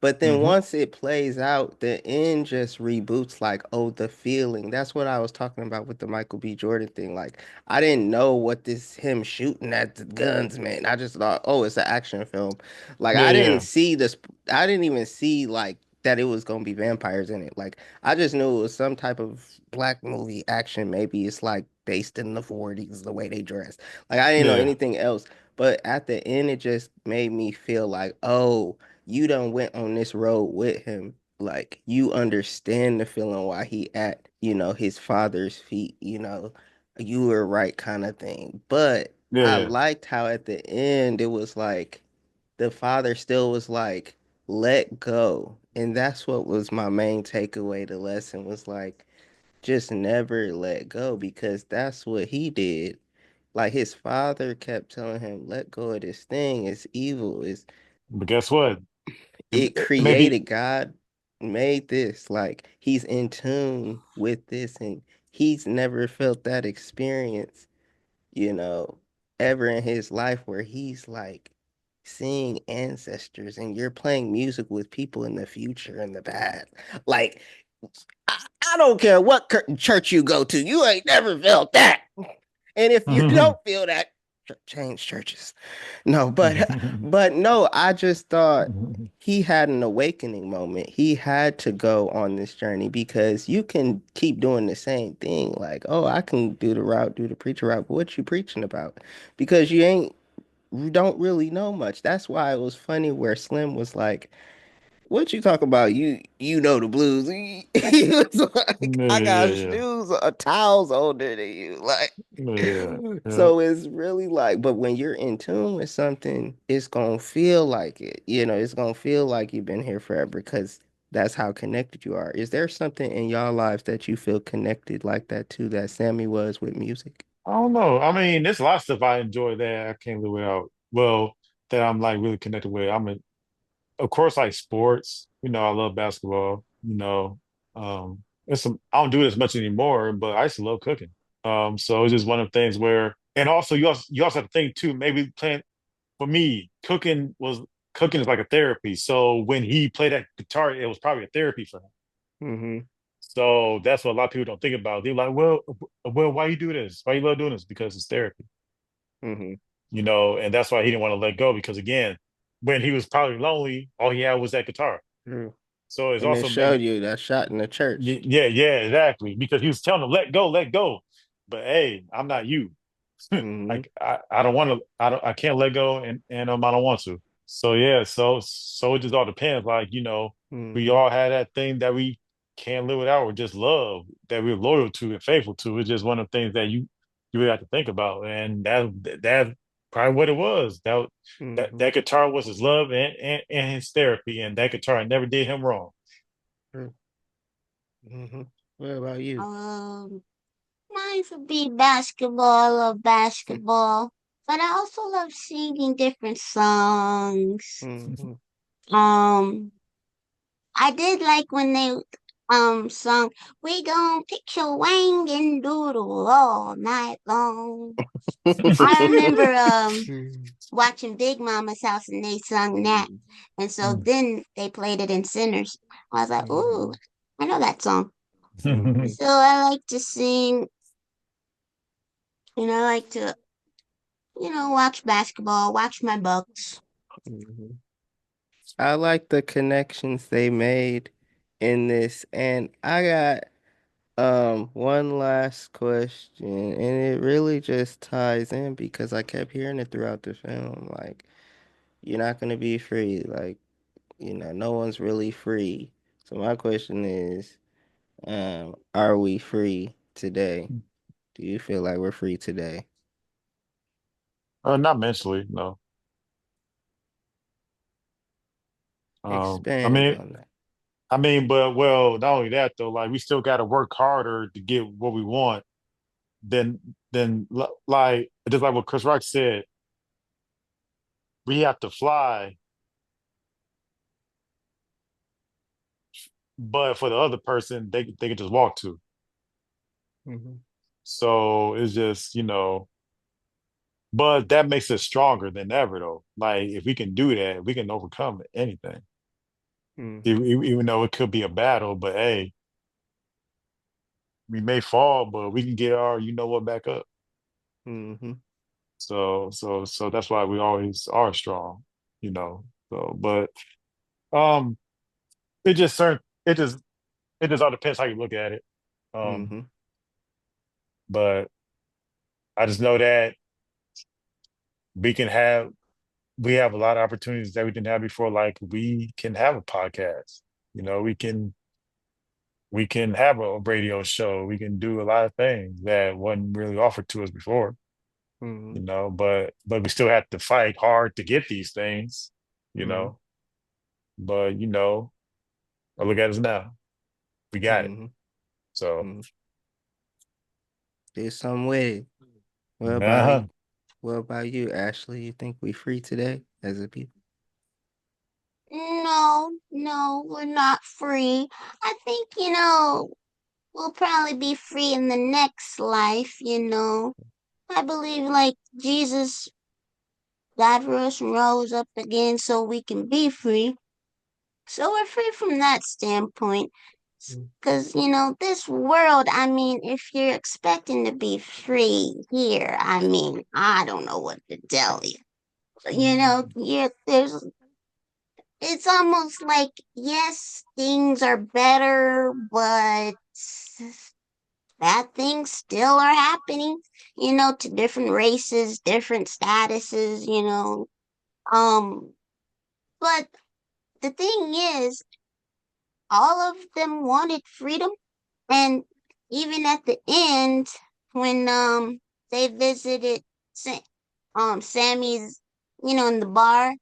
But then Hmm. once it plays out, the end just reboots like, oh, the feeling. That's what I was talking about with the Michael B. Jordan thing. Like I didn't know what this him shooting at the guns meant. I just thought, oh, it's an action film. Like Yeah, I didn't yeah, see this. I didn't even see like that it was gonna be vampires in it. Like I just knew it was some type of black movie action. Maybe it's like based in the 40s, the way they dress. Like I didn't know yeah. anything else. But at the end, it just made me feel like, oh, you done went on this road with him. Like you understand the feeling why he at, his father's feet, you were right kind of thing. But Yeah, I yeah. liked how at the end it was like the father still was like, let go. And that's what was my main takeaway. The lesson was like, just never let go because that's what he did. Like his father kept telling him, let go of this thing. It's evil. But guess what? It Maybe. created. God made this. Like he's in tune with this and he's never felt that experience, you know, ever in his life where he's like seeing ancestors and you're playing music with people in the future and the past. Like, I don't care what church you go to, you ain't never felt that. And if you don't feel that, change churches. No, but no, I just thought he had an awakening moment. He had to go on this journey because you can keep doing the same thing. Like, oh, I can do the preacher route, but what you preaching about? Because you don't really know much. That's why it was funny where Slim was like, what you talk about? You know the blues. He was like, Yeah, I got yeah, yeah, shoes, towels older than you. Like, yeah, yeah. so it's really like, but when you're in tune with something, it's gonna feel like it. It's gonna feel like you've been here forever because that's how connected you are. Is there something in y'all lives that you feel connected like that too, that Sammy was with music? I don't know. I mean, there's a lot of stuff I enjoy that I can't live without. Well, that I'm like really connected with. Of course, like sports. I love basketball. I don't do it as much anymore, but I used to love cooking. So it's just one of the things where, and also you also have to think too. Maybe playing for me, cooking is like a therapy. So when he played that guitar, it was probably a therapy for him. Mm-hmm. So that's what a lot of people don't think about. They're like, well, why you do this? Why you love doing this? Because it's therapy. Mm-hmm. And that's why he didn't want to let go because again, when he was probably lonely, all he had was that guitar. True. So it's And it also showed maybe you that shot in the church. yeah, yeah, exactly. Because he was telling him, let go. But hey, I'm not you. Mm-hmm. Like I don't want to I can't let go and I don't want to. So yeah, so it just all depends. Like, we Mm-hmm. all had that thing that we can't live without or just love that we're loyal to and faithful to. It's just one of the things that you really have to think about. And that probably what it was. That Mm-hmm. that guitar was his love and his therapy, and that guitar never did him wrong. Mm-hmm. What about you? Um, Mine would be basketball. I love basketball, but I also love singing different songs. Mm-hmm. Um, I did like when they sung "We Gon' Pitch Your Wang and Doodle all night long." I remember watching Big Mama's house and they sung that, and so Mm. then they played it in Sinners. I was like, "Ooh, I know that song." Mm-hmm. So I like to sing, and I like to watch basketball, watch my Bucks. Mm-hmm. I like the connections they made in this, and I got one last question, and it really just ties in because I kept hearing it throughout the film, like you're not gonna be free, like no one's really free. So my question is, are we free today? Do you feel like we're free today? Not mentally, no. I Expand mean, on that. but well, not only that though, like we still got to work harder to get what we want. Then, like just like what Chris Rock said, we have to fly, but for the other person, they can just walk to. Hmm. So it's just but that makes us stronger than ever though. Like if we can do that, we can overcome anything. Hmm. Even though it could be a battle, but hey, we may fall, but we can get our what back up. Hmm. So that's why we always are strong, you know. So, but um, it just certain it just all depends how you look at it. Um, Hmm. but I just know that we can have we have a lot of opportunities that we didn't have before. Like we can have a podcast, we can have a radio show. We can do a lot of things that wasn't really offered to us before, Hmm. but we still have to fight hard to get these things, you Hmm. know. But look at us now. We got it. Hmm. So Hmm. Did some with it. uh-huh. What about you, Ashley? You think we free today as a people? No, no, we're not free. I think, we'll probably be free in the next life. I believe like Jesus died for us and rose up again so we can be free. So we're free from that standpoint. Because, this world, I mean, if you're expecting to be free here, I mean, I don't know what to tell you. Mm-hmm. It's almost like, yes, things are better, but bad things still are happening, to different races, different statuses. Um, but the thing is, all of them wanted freedom, and even at the end, when they visited Sa- Sammy's, in the bar,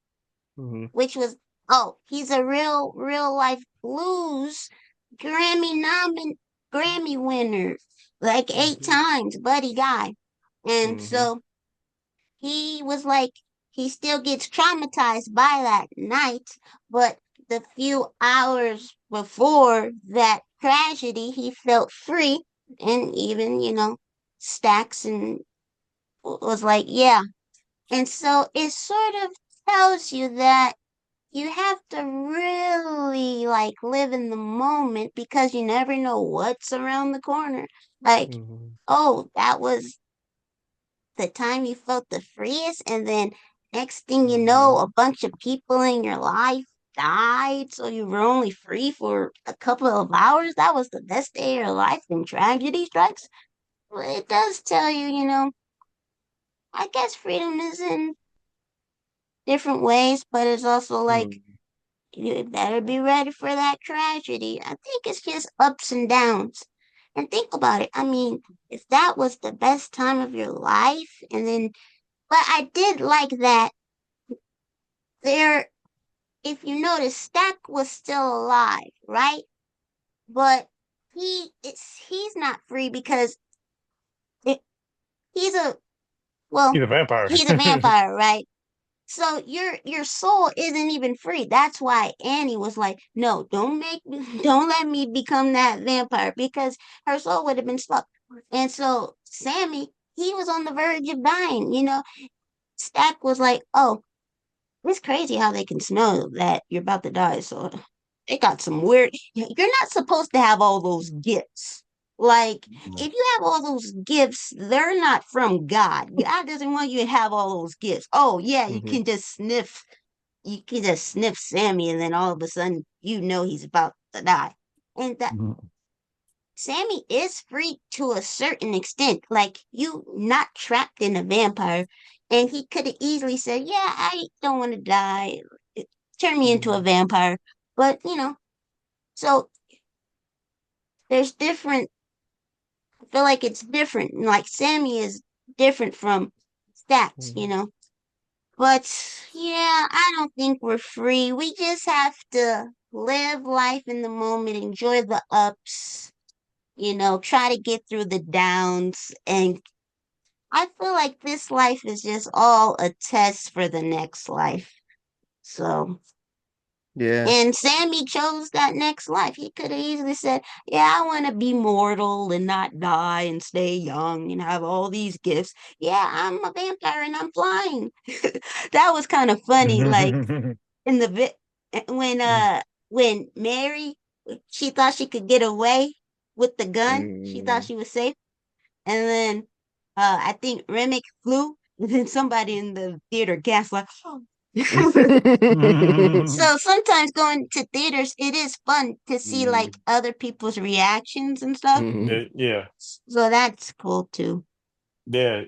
Mm-hmm. which was, oh, he's a real life blues Grammy winner, like eight Mm-hmm. times, Buddy Guy. And Mm-hmm. so he was like, he still gets traumatized by that night, but the few hours before that tragedy, he felt free, and even, Stacks and was like, yeah. And so it sort of tells you that you have to really like live in the moment because you never know what's around the corner. Like, Mm-hmm. oh, that was the time you felt the freest, and then next thing you know, a bunch of people in your life died, so you were only free for a couple of hours. That was the best day of your life, and tragedy strikes. Well, it does tell you, I guess freedom is in different ways, but it's also like Mm-hmm. you better be ready for that tragedy. I think it's just ups and downs. And think about it. I mean, if that was the best time of your life, and then But I did like that there. If you notice, Stack was still alive, right? But he's not free because it, he's a well, He's a vampire. he's a vampire, right? So your soul isn't even free. That's why Annie was like, "No, don't make me, don't let me become that vampire," because her soul would have been stuck. And so Sammy, he was on the verge of dying. Stack was like, "Oh, it's crazy how they can smell that you're about to die." So they got some weird. You're not supposed to have all those gifts. Like, if you have all those gifts, they're not from God. God doesn't want you to have all those gifts. Oh, yeah, Hmm. you can just sniff Sammy, and then all of a sudden, he's about to die. And that Mhm. Sammy is free to a certain extent. Like, you not trapped in a vampire. And he could have easily said, "Yeah, I don't want to die. Turn me into a Hmm. vampire." But, so there's different, I feel like it's different. Like, Sammy is different from Stacks. Hmm. But, yeah, I don't think we're free. We just have to live life in the moment, enjoy the ups, try to get through the downs. And I feel like this life is just all a test for the next life. So, Yeah. and Sammy chose that next life. He could have easily said, "Yeah, I want to be mortal and not die and stay young and have all these gifts. Yeah, I'm a vampire and I'm flying." That was kind of funny. Like, in the when Mary, she thought she could get away with the gun. She thought Mm. she was safe. And then I think Remick flew, and then somebody in the theater gasped like, "Oh." So sometimes going to theaters, it is fun to see like Mm. other people's reactions and stuff. Mhm. Yeah, So that's cool too. yeah.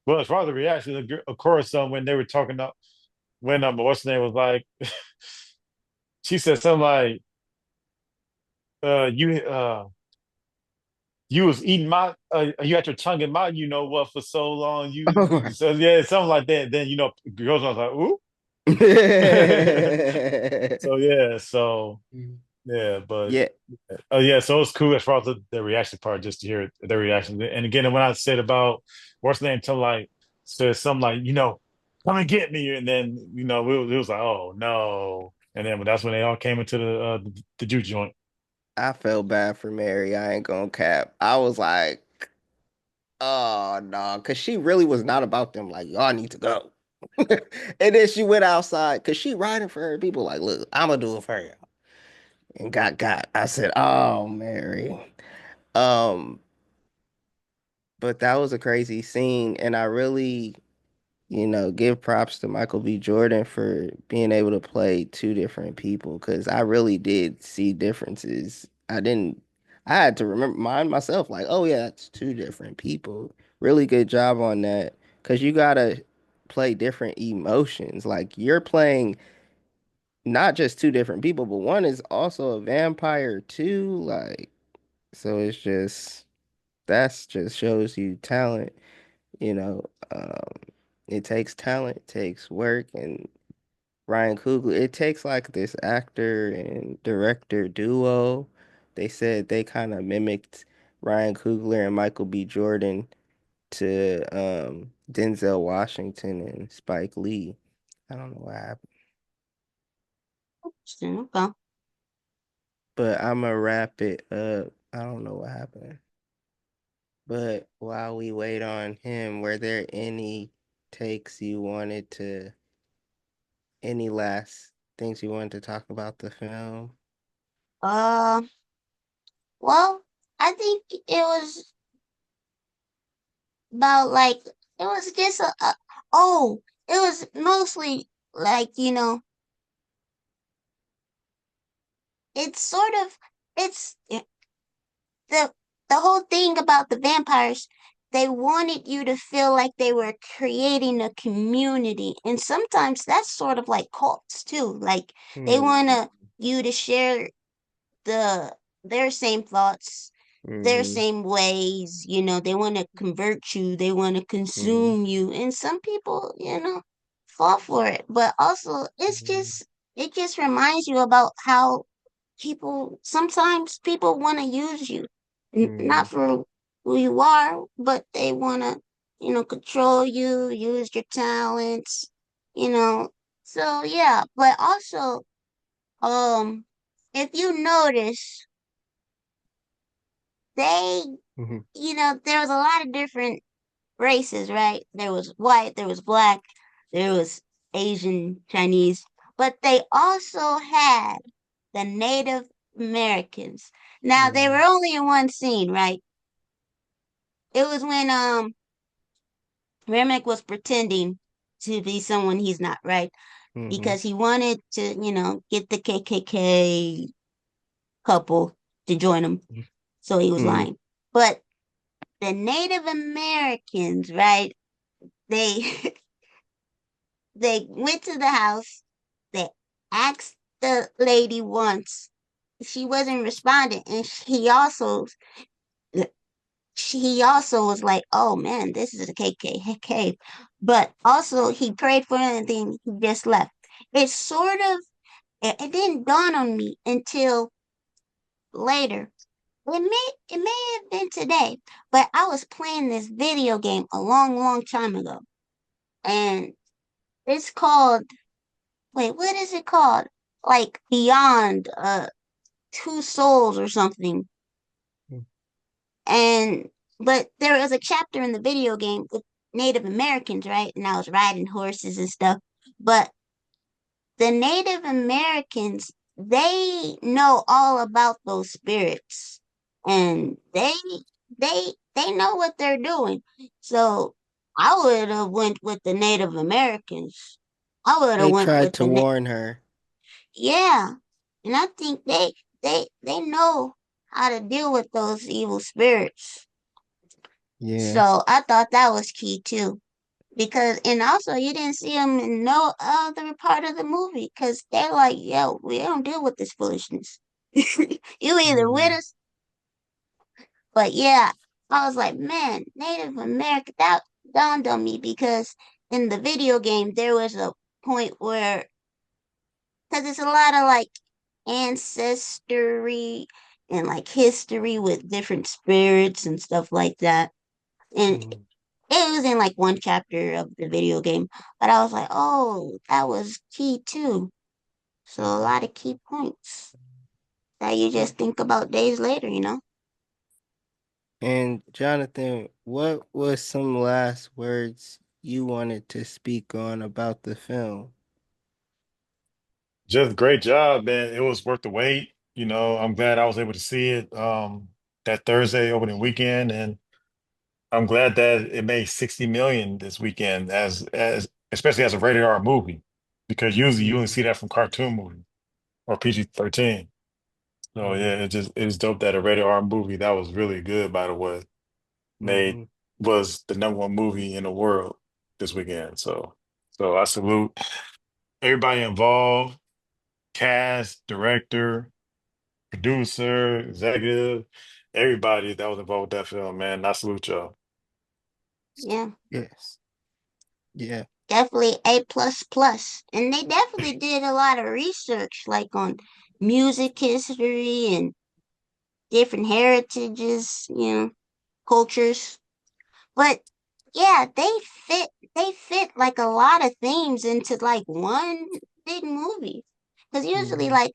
Well, as far as the reaction, of course, when they were talking up, when what's her name was like, she said something like, you you was eating my you had your tongue in my you know what for so long Oh you my. so yeah something like that. Then girls was like ooh. So yeah, so yeah, but Yeah. oh yeah, so it's cool as far as the reaction part, just to hear their reaction. And again, when I said about what's the name, to like said something like come and get me, and then it was like oh no, and then that's when they all came into the juke joint. I felt bad for Mary. I ain't gonna cap. I was like, oh no, because she really was not about them. Like, y'all need to go. And then she went outside because she riding for her people. Like, look, I'm gonna do it for you. And got. I said, oh, Mary. Um, but that was a crazy scene, and I really, give props to Michael B. Jordan for being able to play two different people because I really did see differences. I had to remember mine myself, like, oh yeah, it's two different people. Really good job on that because you gotta play different emotions. Like you're playing not just two different people, but one is also a vampire too. Like, so that's just shows you talent, you know. It takes talent, it takes work, and Ryan Coogler, it takes like this actor and director duo. They said they kind of mimicked Ryan Coogler and Michael B. Jordan to Denzel Washington and Spike Lee. I don't know what happened, Interesting. Okay. but I'm gonna wrap it up. I don't know what happened. But while we wait on him, were there any takes you wanted to, any last things you wanted to talk about the film? Uh, well, I think it was about like it was just oh, it was mostly like it's sort of it's the the whole thing about the vampires. They wanted you to feel like they were creating a community, and sometimes that's sort of like cults too. Like they want Hmm. you to share their same thoughts. their Mm-hmm. same ways. They want to convert you, they want to Mm-hmm. consume you, and some people, fall for it. But also, Mm-hmm. it just reminds you about how sometimes people want to use you, Mm-hmm. not for who you are, but they want to, control you, use your talents, you know. So yeah, but also, um, if you notice, they, Mm-hmm. there was a lot of different races, right? There was white, there was black, there was Asian, Chinese, but they also had the Native Americans. Now they were only in one scene, right? It was when Remick was pretending to be someone he's not, right? Mm-hmm. Because he wanted to, get the KKK couple to join him. So he was Mm-hmm. lying. But the Native Americans, right? They they went to the house. They asked the lady once. She wasn't responding, and he also was like, "Oh man, this is a KKK." But also, he prayed for her, and then he just left. It didn't dawn on me until later. It may have been today, but I was playing this video game a long, long time ago, and it's called. Wait, what is it called? Like Beyond Two Souls or something. And but there was a chapter in the video game with Native Americans, right? And I was riding horses and stuff. But the Native Americans, they know all about those spirits, and they know what they're doing. So I would have went with the Native Americans. I would have They went tried with to warn her. yeah, and I think they know how to deal with those evil spirits. Yeah. So I thought that was key too. Because and also you didn't see them in no other part of the movie because they're like, yo, we don't deal with this foolishness. You either with Mm-hmm. us, but yeah, I was like, man, Native American that dawned on me because in the video game there was a point where because it's a lot of like ancestry and like history with different spirits and stuff like that. And Mm-hmm. it was in like one chapter of the video game, but I was like, oh, that was key too. So a lot of key points that you just think about days later. And Jonathan, what was some last words you wanted to speak on about the film? Just great job, man. It was worth the wait. I'm glad I was able to see it that Thursday opening weekend, and I'm glad that it made 60 million this weekend as especially as a rated R movie, because usually you only Mm-hmm. see that from cartoon movies or PG-13. So Mm-hmm. yeah, it was dope that a rated R movie that was really good, by the way, made Mm-hmm. was the number one movie in the world this weekend. So I salute everybody involved, cast, director, producer, executive, everybody that was involved with that film, man. I salute y'all. Yeah, Yes. Yeah. definitely A plus plus, and they definitely did a lot of research, like on music history and different heritages, cultures. But yeah, they fit like a lot of themes into like one big movie. Because usually Mm-hmm. like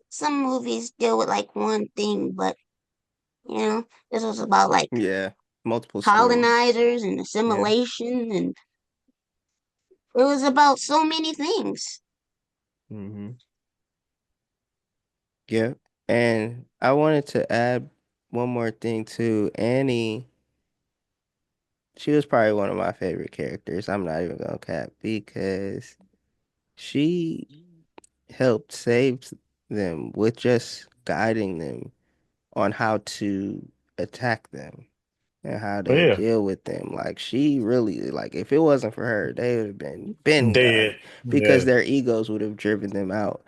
some movies deal with like one thing, but this was about like Yeah. Multiple stories. colonizers and Yeah. assimilation, and it was about so many things. Mm-hmm. Yeah. And I wanted to add one more thing too. Annie, she was probably one of my favorite characters. I'm not even gonna cap because she helped save them with just guiding them on how to attack them and how But to yeah, deal with them. Like she really like if it wasn't for her, they would have been done dead. because Yeah, their egos would have driven them out.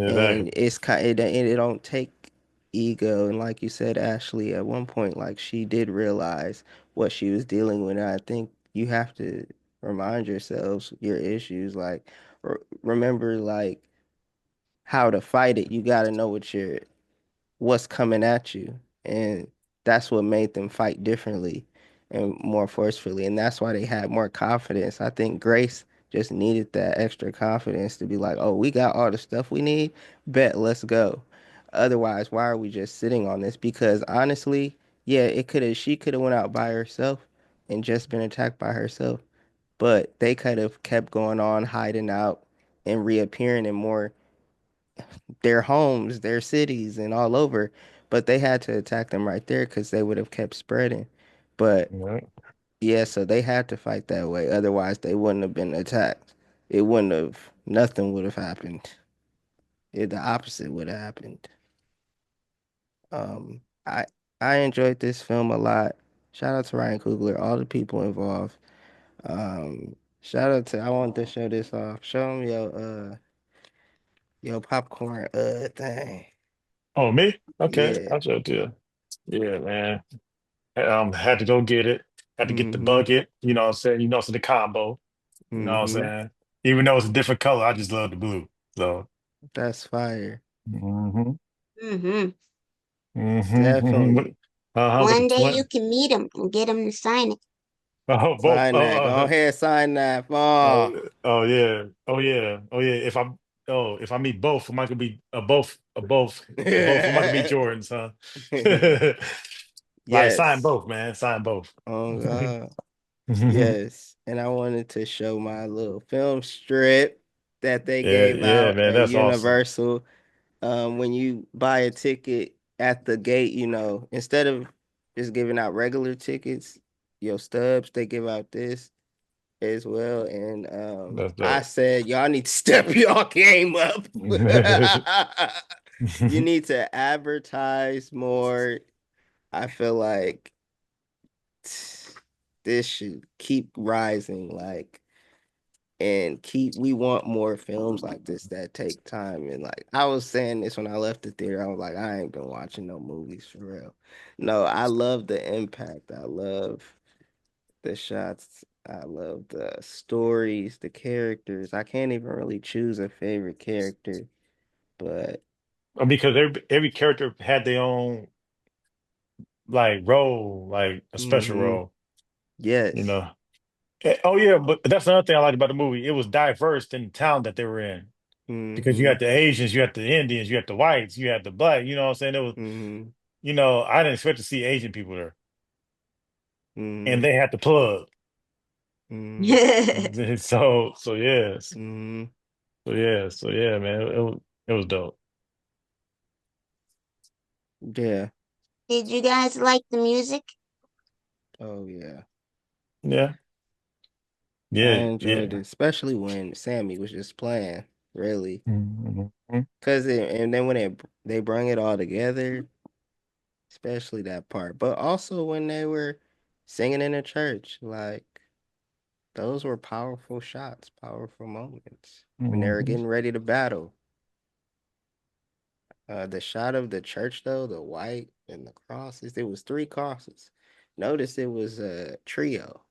And exactly. it's kind it don't take ego. And like you said, Ashley, at one point, like she did realize what she was dealing with. And I think you have to remind yourselves your issues. Like, remember, like how to fight it. You got to know what's coming at you. And that's what made them fight differently and more forcefully. And that's why they had more confidence. I think Grace just needed that extra confidence to be like, oh, we got all the stuff we need. Bet, let's go. Otherwise, why are we just sitting on this? Because honestly, yeah, she could have went out by herself and just been attacked by herself. But they could have kept going on, hiding out and reappearing in more their homes, their cities, and all over. But they had to attack them right there because they would have kept spreading. But Right. yeah, so they had to fight that way. Otherwise, they wouldn't have been attacked. It wouldn't have, nothing would have happened. The opposite would have happened. Um, I I enjoyed this film a lot. Shout out to Ryan Coogler, all the people involved. Shout out to I want to show this off. Show them your popcorn thing. Oh, me? Okay, Yeah. I'll show it to you. Yeah, man. Had to go get it. Had to get the Mm-hmm. bucket. You know what I'm saying? You know, it's the combo. You know what I'm Mm-hmm. saying? Even though it's a different color, I just love the blue. So, That's fire. hmm Mm-hmm. With, Definitely. with the One day you twin. can meet him and get him to sign it. Oh, both. Sign that. Go ahead, sign that. Oh. Oh yeah, oh yeah, oh yeah. If I meet both, I could be both. I could be Jordans, huh? Like sign Yes. both, man. Sign both. Oh God. Yes. And I wanted to show my little film strip that they Yeah, gave yeah, out man. at That's awesome. Universal. When you buy a ticket at the gate, instead of just giving out regular tickets, your stubs, they give out this as well. And That's I dope. said, y'all need to step y'all game up. You need to advertise more. I feel like this should keep rising, like, and we want more films like this that take time. And like I was saying this when I left the theater, I was like, I ain't been watching no movies for real. No, I love the impact. I love the shots. I love the stories, the characters. I can't even really choose a favorite character, but Because every character had their own like role, like a special mm-hmm. role, you Yes. know. Oh yeah, but that's another thing I liked about the movie. It was diverse in the town that they were in. Because you Mm-hmm. had the Asians, you had the Indians, you had the whites, you had the black, you know what I'm saying? It was, Mm-hmm. I didn't expect to see Asian people there. And Mm-hmm. they had the plug. Mm-hmm. So yes. Mm-hmm. So yeah, man. It was dope. Yeah. Did you guys like the music? Oh yeah. Yeah. I Yeah, enjoyed it, yeah. especially when Sammy was just playing, really. Mhm. And then when they bring it all together, especially that part, but also when they were singing in the church, like those were powerful shots, powerful moments when they were Mhm. getting ready to battle. The shot of the church though, the white and the crosses, it was three crosses. Notice it was a trio.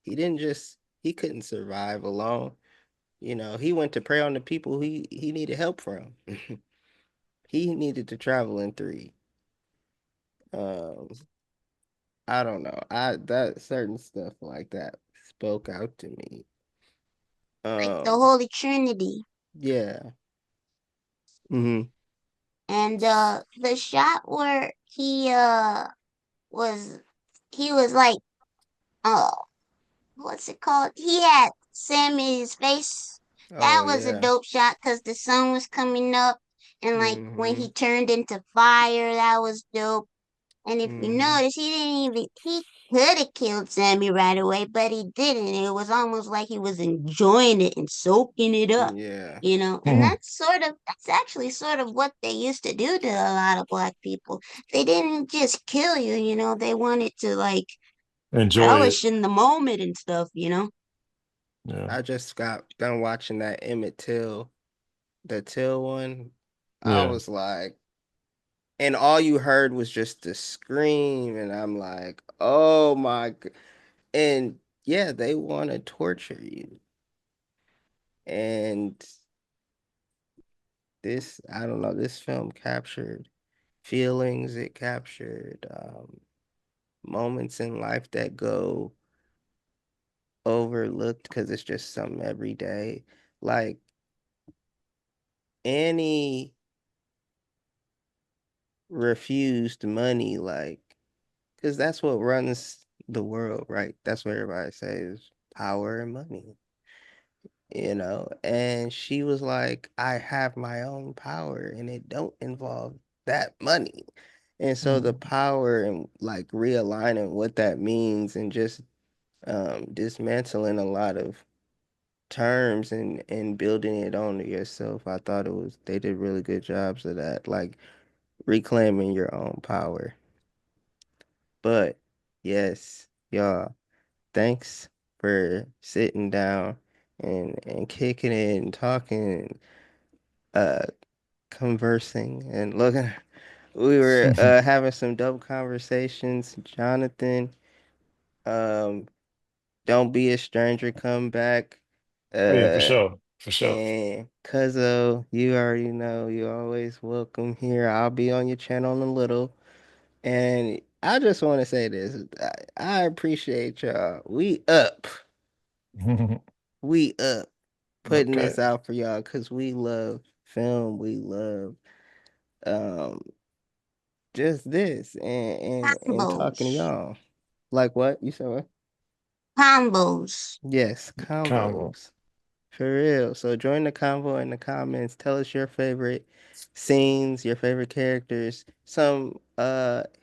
He couldn't survive alone. He went to pray on the people he needed help from. He needed to travel in three. Um, I don't know. I that certain stuff like that spoke out to me. Like the Um, Holy Trinity. yeah. Hmm. And the shot where was he was like uh what's it called? He had Sammy's face. That Oh was a yeah. dope shot because the sun was coming up, and like when Hmm. he turned into fire, that was dope. And if you Hmm. notice, he could have killed Sammy right away, but he didn't. It was almost like he was enjoying it and soaking it up, Yeah. and Mhm. that's actually sort of what they used to do to a lot of black people. They didn't just kill you, they wanted to like Enjoy it. relish in the moment and stuff. Yeah. I just got done watching that Emmett Till, the Till one. I Yeah. was like, and all you heard was just the scream, and I'm like, oh my, and yeah, they want to torture you, and this, I don't know, this film captured feelings, it captured moments in life that go overlooked because it's just something every day. Like Annie refused money, like, because that's what runs the world, right? That's what everybody says, power and money, you know? And she was like, I have my own power and it don't involve that money. And so the Mm. power and like realigning what that means and just dismantling a lot of terms and building it onto yourself. I thought it was they did really good jobs of that, like reclaiming your own power. But yes, y'all, thanks for sitting down and kicking it and talking, uh, conversing and looking. We were having some dope conversations. Jonathan, um, don't be a stranger. Come back. Oh yeah, for Uh, sure, for sure. And Cuzzo, you already know you're always welcome here. I'll be on your channel in a little. And I just want to say this. I appreciate y'all. We up. We up putting Okay. this out for y'all because we love film. We love um just this and talking to Combos. y'all. Like what? You said what? Combos. Yes, Combo. combos. For real. So join the convo in the comments. Tell us your favorite scenes, your favorite characters, some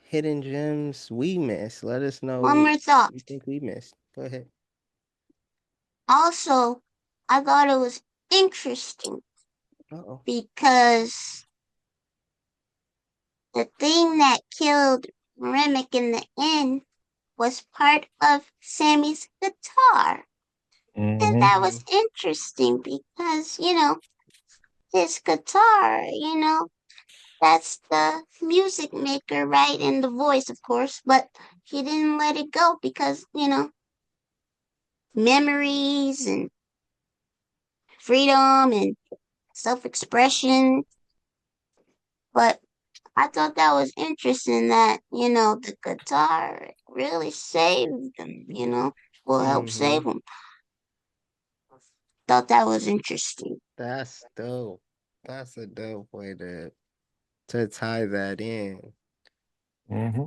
hidden gems we missed. Let us know One what more thought. you think we missed. Go ahead. Also, I thought it was interesting Uh-oh. because the thing that killed Remick in the end was part of Sammy's guitar. And Hmm. that Mm-hmm. was interesting because, his guitar, that's the music maker, right? And the voice, of course, but he didn't let it go because, memories and freedom and self expression. But I thought that was interesting that, the guitar really saved him, will help Mm-hmm. save him. Thought that was interesting. That's dope. That's a dope way to tie that in. Hmm.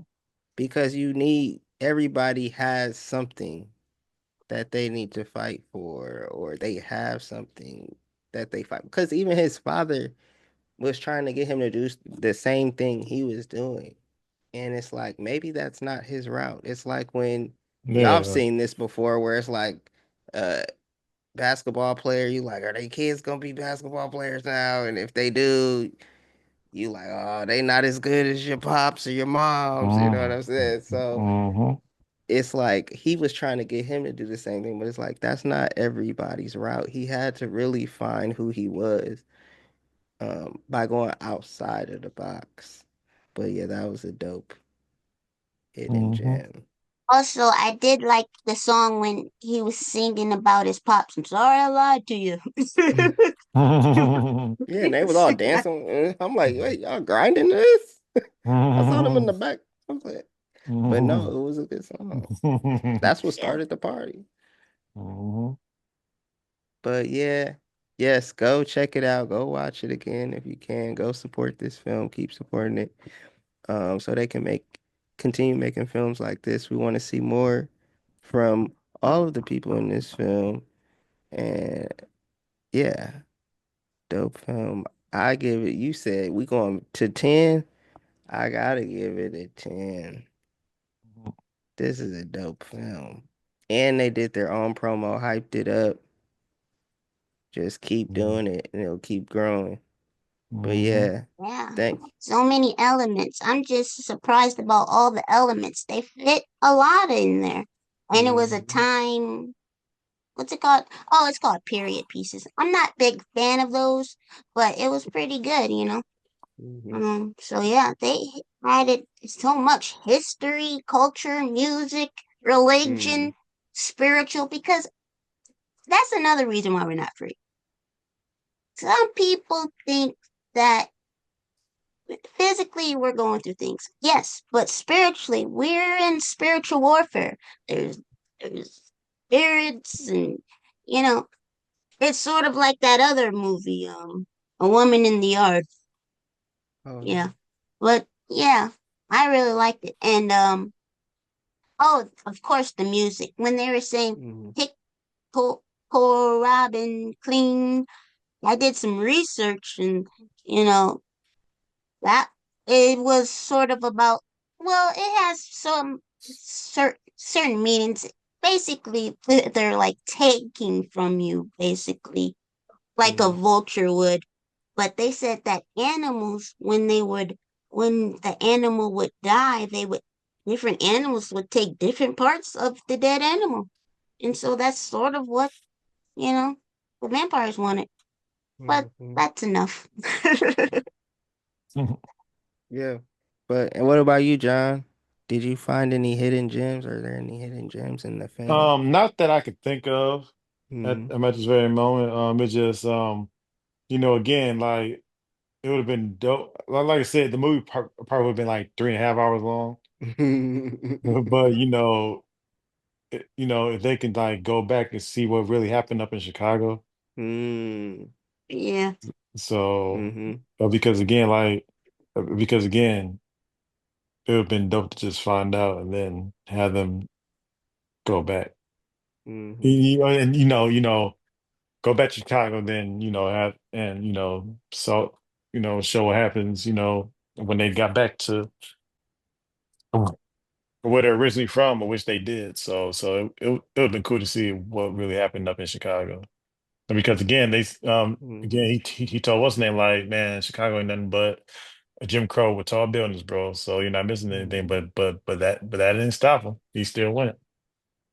Because you need everybody has something that they need to fight for or they have something that they fight because even his father was trying to get him to do the same thing he was doing. And it's like maybe that's not his route. It's like when y'all have Yeah. seen this before where it's like uh basketball player, you like, are they kids gonna be basketball players now? And if they do, you like, oh, they not as good as your pops or your moms, you know what I'm saying? So Mm-hmm. it's like he was trying to get him to do the same thing, but it's like that's not everybody's route. He had to really find who he was by going outside of the box. But yeah, that was a dope hidden Mm-hmm. gem. Also, I did like the song when he was singing about his pops. I'm sorry I lied to you. Yeah, and they was all dancing. I'm like, wait, y'all grinding this? I saw them in the back. I was like, but no, it was a good song. That's what Yeah. started the party. But yeah, yes, go check it out. Go watch it again if you can. Go support this film. Keep supporting it. So they can continue making films like this. We want to see more from all of the people in this film. And yeah, dope film. I give it, you said we going to 10. I gotta give it a 10. This is a dope film. And they did their own promo, hyped it up. Just keep doing it and it'll keep growing. But yeah, Yeah. thank So many elements. I'm just surprised about all the elements. They fit a lot in there. And it was a Mhm. time, what's it called? Oh, it's called period pieces. I'm not big fan of those, but it was pretty good. Mm-hmm. So yeah, they added so much history, culture, music, religion, spiritual, because that's another reason why we're not free. Some people think that physically we're going through things. Yes, but spiritually, we're in spiritual warfare. There's spirits and you know, it's sort of like that other movie, A Woman in the Yard. Oh. Yeah. But yeah, I really liked it. And oh, of course the music. When they were saying Mm-hmm. pick pour Robin clean, I did some research and you know, that it was sort of about well, it has some certain meanings. Basically, they're like taking from you, basically, like a Mm-hmm. vulture would. But they said that animals, when the animal would die, different animals would take different parts of the dead animal. And so that's sort of what, you know, the vampires wanted. But Mm-hmm. that's enough. Yeah. But and what about you, John? Did you find any hidden gems? Are there any hidden gems in the film? Not that I could think of Mm-hmm. at this very moment. It's just again, like it would have been dope. Like I said, the movie probably would have been like 3.5 hours long. But if they can like go back and see what really happened up in Chicago. Mm. Yeah. So, Mm-hmm. because again, it would have been dope to just find out and then have them go back. Mm-hmm. And go back to Chicago, then have and so show what happens. When they got back to where they're originally from, which they did. So it would have been cool to see what really happened up in Chicago. And because again, Mm-hmm. he told what's his name, like, man, Chicago ain't nothing but a Jim Crow with tall buildings, bro. So you're not missing anything. Mm-hmm. But that didn't stop him. He still went.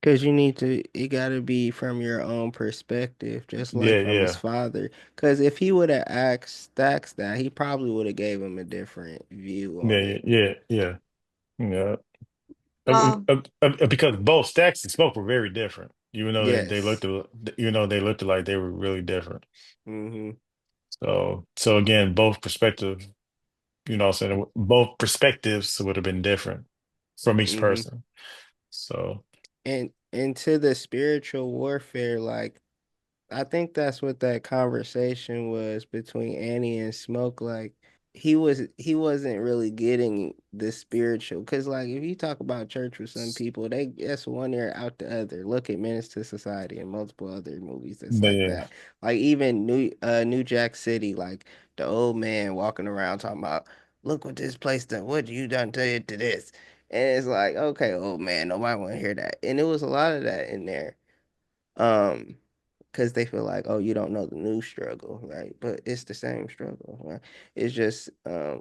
Because you need to, it got to be from your own perspective, just like Yeah, from his yeah, father. Because if he would have asked Stacks that, he probably would have gave him a different view yeah, on yeah, it. yeah, yeah. Yeah. Um, Because both Stacks and Smoke were very different, even though Yes. they looked like they were really different. Mm-hmm. So again, both perspective, I'm saying both perspectives would have been different from each Mm-hmm. person. So And to the spiritual warfare, like I think that's what that conversation was between Annie and Smoke. Like he wasn't really getting the spiritual because like if you talk about church with some people, they guess one ear out the other. Look at Menace to Society and multiple other movies that's like yeah, that. Like even New Jack City, like the old man walking around talking about, look what this place done. What you done to it to this? And it's like, okay, old man, nobody want to hear that. And it was a lot of that in there. Um, because they feel like, oh, you don't know the new struggle, right? But it's the same struggle, right? It's just uh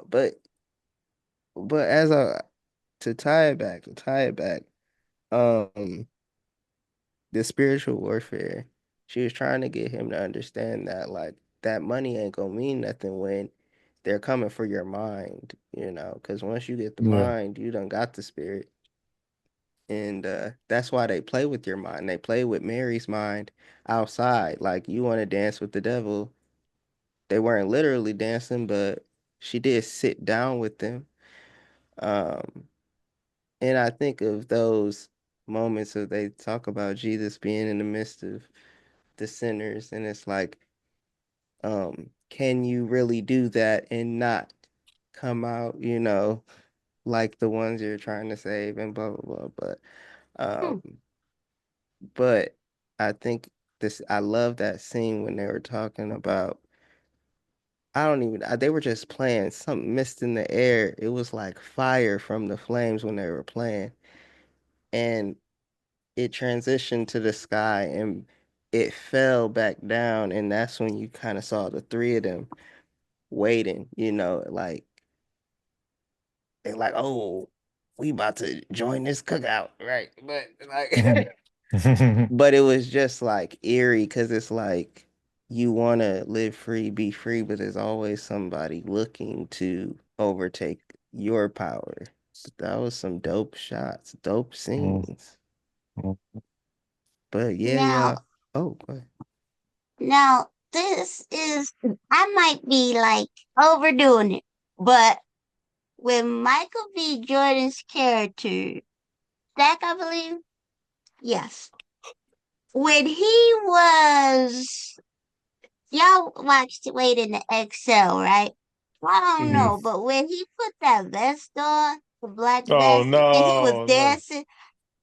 but but as a to tie it back, um the spiritual warfare, she was trying to get him to understand that like that money ain't gonna mean nothing when they're coming for your mind, because once you get the yeah. mind, you done got the spirit. And that's why they play with your mind. They play with Mary's mind outside. Like you want to dance with the devil. They weren't literally dancing, but she did sit down with them. Um, and I think of those moments that they talk about Jesus being in the midst of the sinners, and it's like, can you really do that and not come out, like the ones you're trying to save and blah blah blah. hmm, But I think I love that scene when they were talking about, I don't even, they were just playing something mist in the air. It was like fire from the flames when they were playing. And it transitioned to the sky and it fell back down. And that's when you kind of saw the three of them waiting, like, they're like, oh, we about to join this cookout, right? But like, Mhm. but it was just like eerie because it's like, you want to live free, be free, but there's always somebody looking to overtake your power. But that was some dope shots, dope Mm, scenes. mm. But yeah, Now, y'all. Oh, go ahead. now this is I might be like overdoing it, but with Michael B. Jordan's character, Zach, I believe, yes, when he was y'all watched Wait in the Excel, right? I don't Mhm. know, but when he put that vest on, the black Oh vest, and he was no, no. dancing,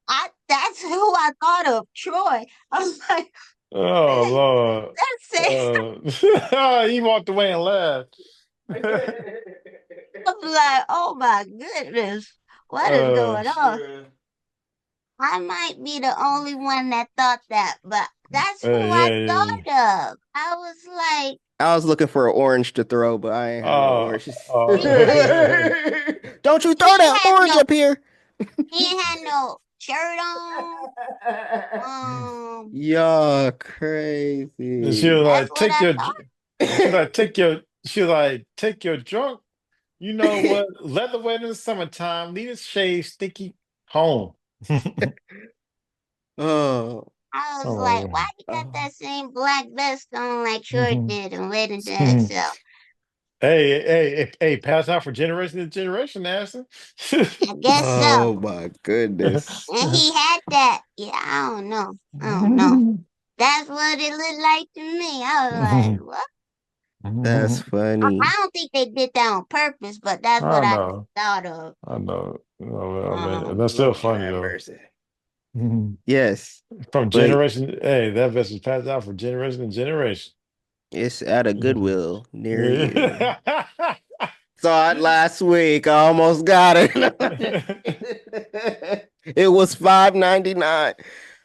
I that's who I thought of, Troy. I was like, Oh man, Lord. that's it. He walked away and laughed. I was like, oh my goodness, what is uh, going on? I might be the only one that thought that, but that's who I yeah, yeah. thought of. I was like, I was looking for an orange to throw, but I ain't had no Uh, oranges. uh, Don't you he throw that ain't have orange no up here. he ain't had no shirt on. Um, Y'all and she crazy. was that's like, what take I your, thought. she was like, take your drunk. You know what? Leather wet in the summertime. Leave his shave stinky home. Oh, I was like, Oh why you got oh, that same black vest on like Short my did and Wait into God. Excel? Hey, pass out for generation to generation, Ashton. I guess so. oh my goodness. And he had that. Yeah, I don't know. I don't know. That's what it looked like to me. I was like, what? That's I funny. don't think they did that on purpose, but that's what I I know, thought of. I know. Oh, man, Um, that's still Lord funny have though. mercy. Yes, From but generation, hey, that message passed out from generation to generation. it's at a Goodwill near you. Yeah. Saw it last week. I almost got it. It was $5.99.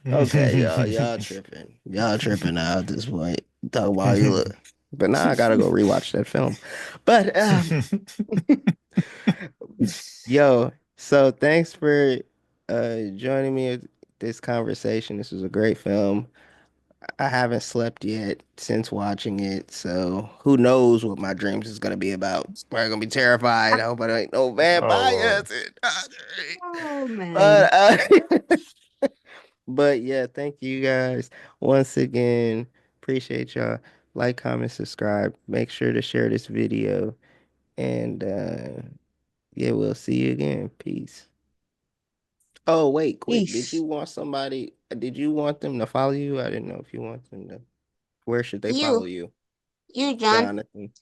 Okay, y'all tripping. Y'all tripping now at this point. Talk about you look. But now I gotta go rewatch that film. But yo, so thanks for joining me at this conversation. This was a great film. I haven't slept yet since watching it, so who knows what my dreams is gonna be about. Probably gonna be terrified. I hope I ain't no Oh Lord. vampires. oh man. But but yeah, thank you guys once again. Appreciate y'all. Like, comment, subscribe. Make sure to share this video. And yeah, we'll see you again. Peace. Oh, wait, quick. Did you Peace. want somebody, did you want them to follow you? I didn't know if you want them to. Where should they follow You, you, you, John. Jonathan?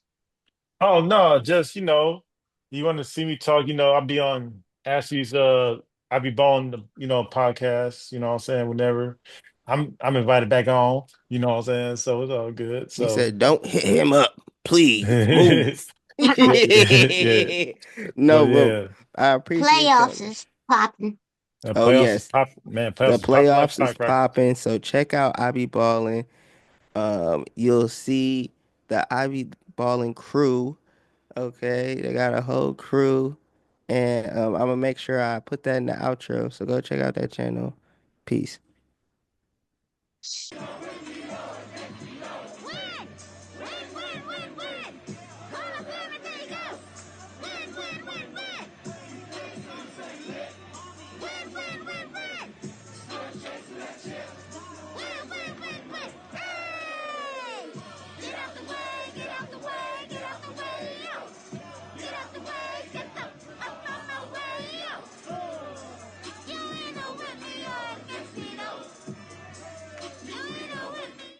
Oh no, just you want to see me talk, I'll be on Ashley's I'll be on podcast, what I'm saying, whenever. I'm invited back on, what I'm saying? So it's all good. He So said, don't hit him up. Please yeah, move. yeah. No, But but yeah. I appreciate Playoffs y'all. is popping. Oh, Playoffs is yes. pop, man, The playoffs is popping like playoffs is firecrackers. popping. So check out I Be Ballin'. You'll see the I Be Ballin' crew. Okay. They got a whole crew. And I'm gonna make sure I put that in the outro. So go check out that channel. Peace.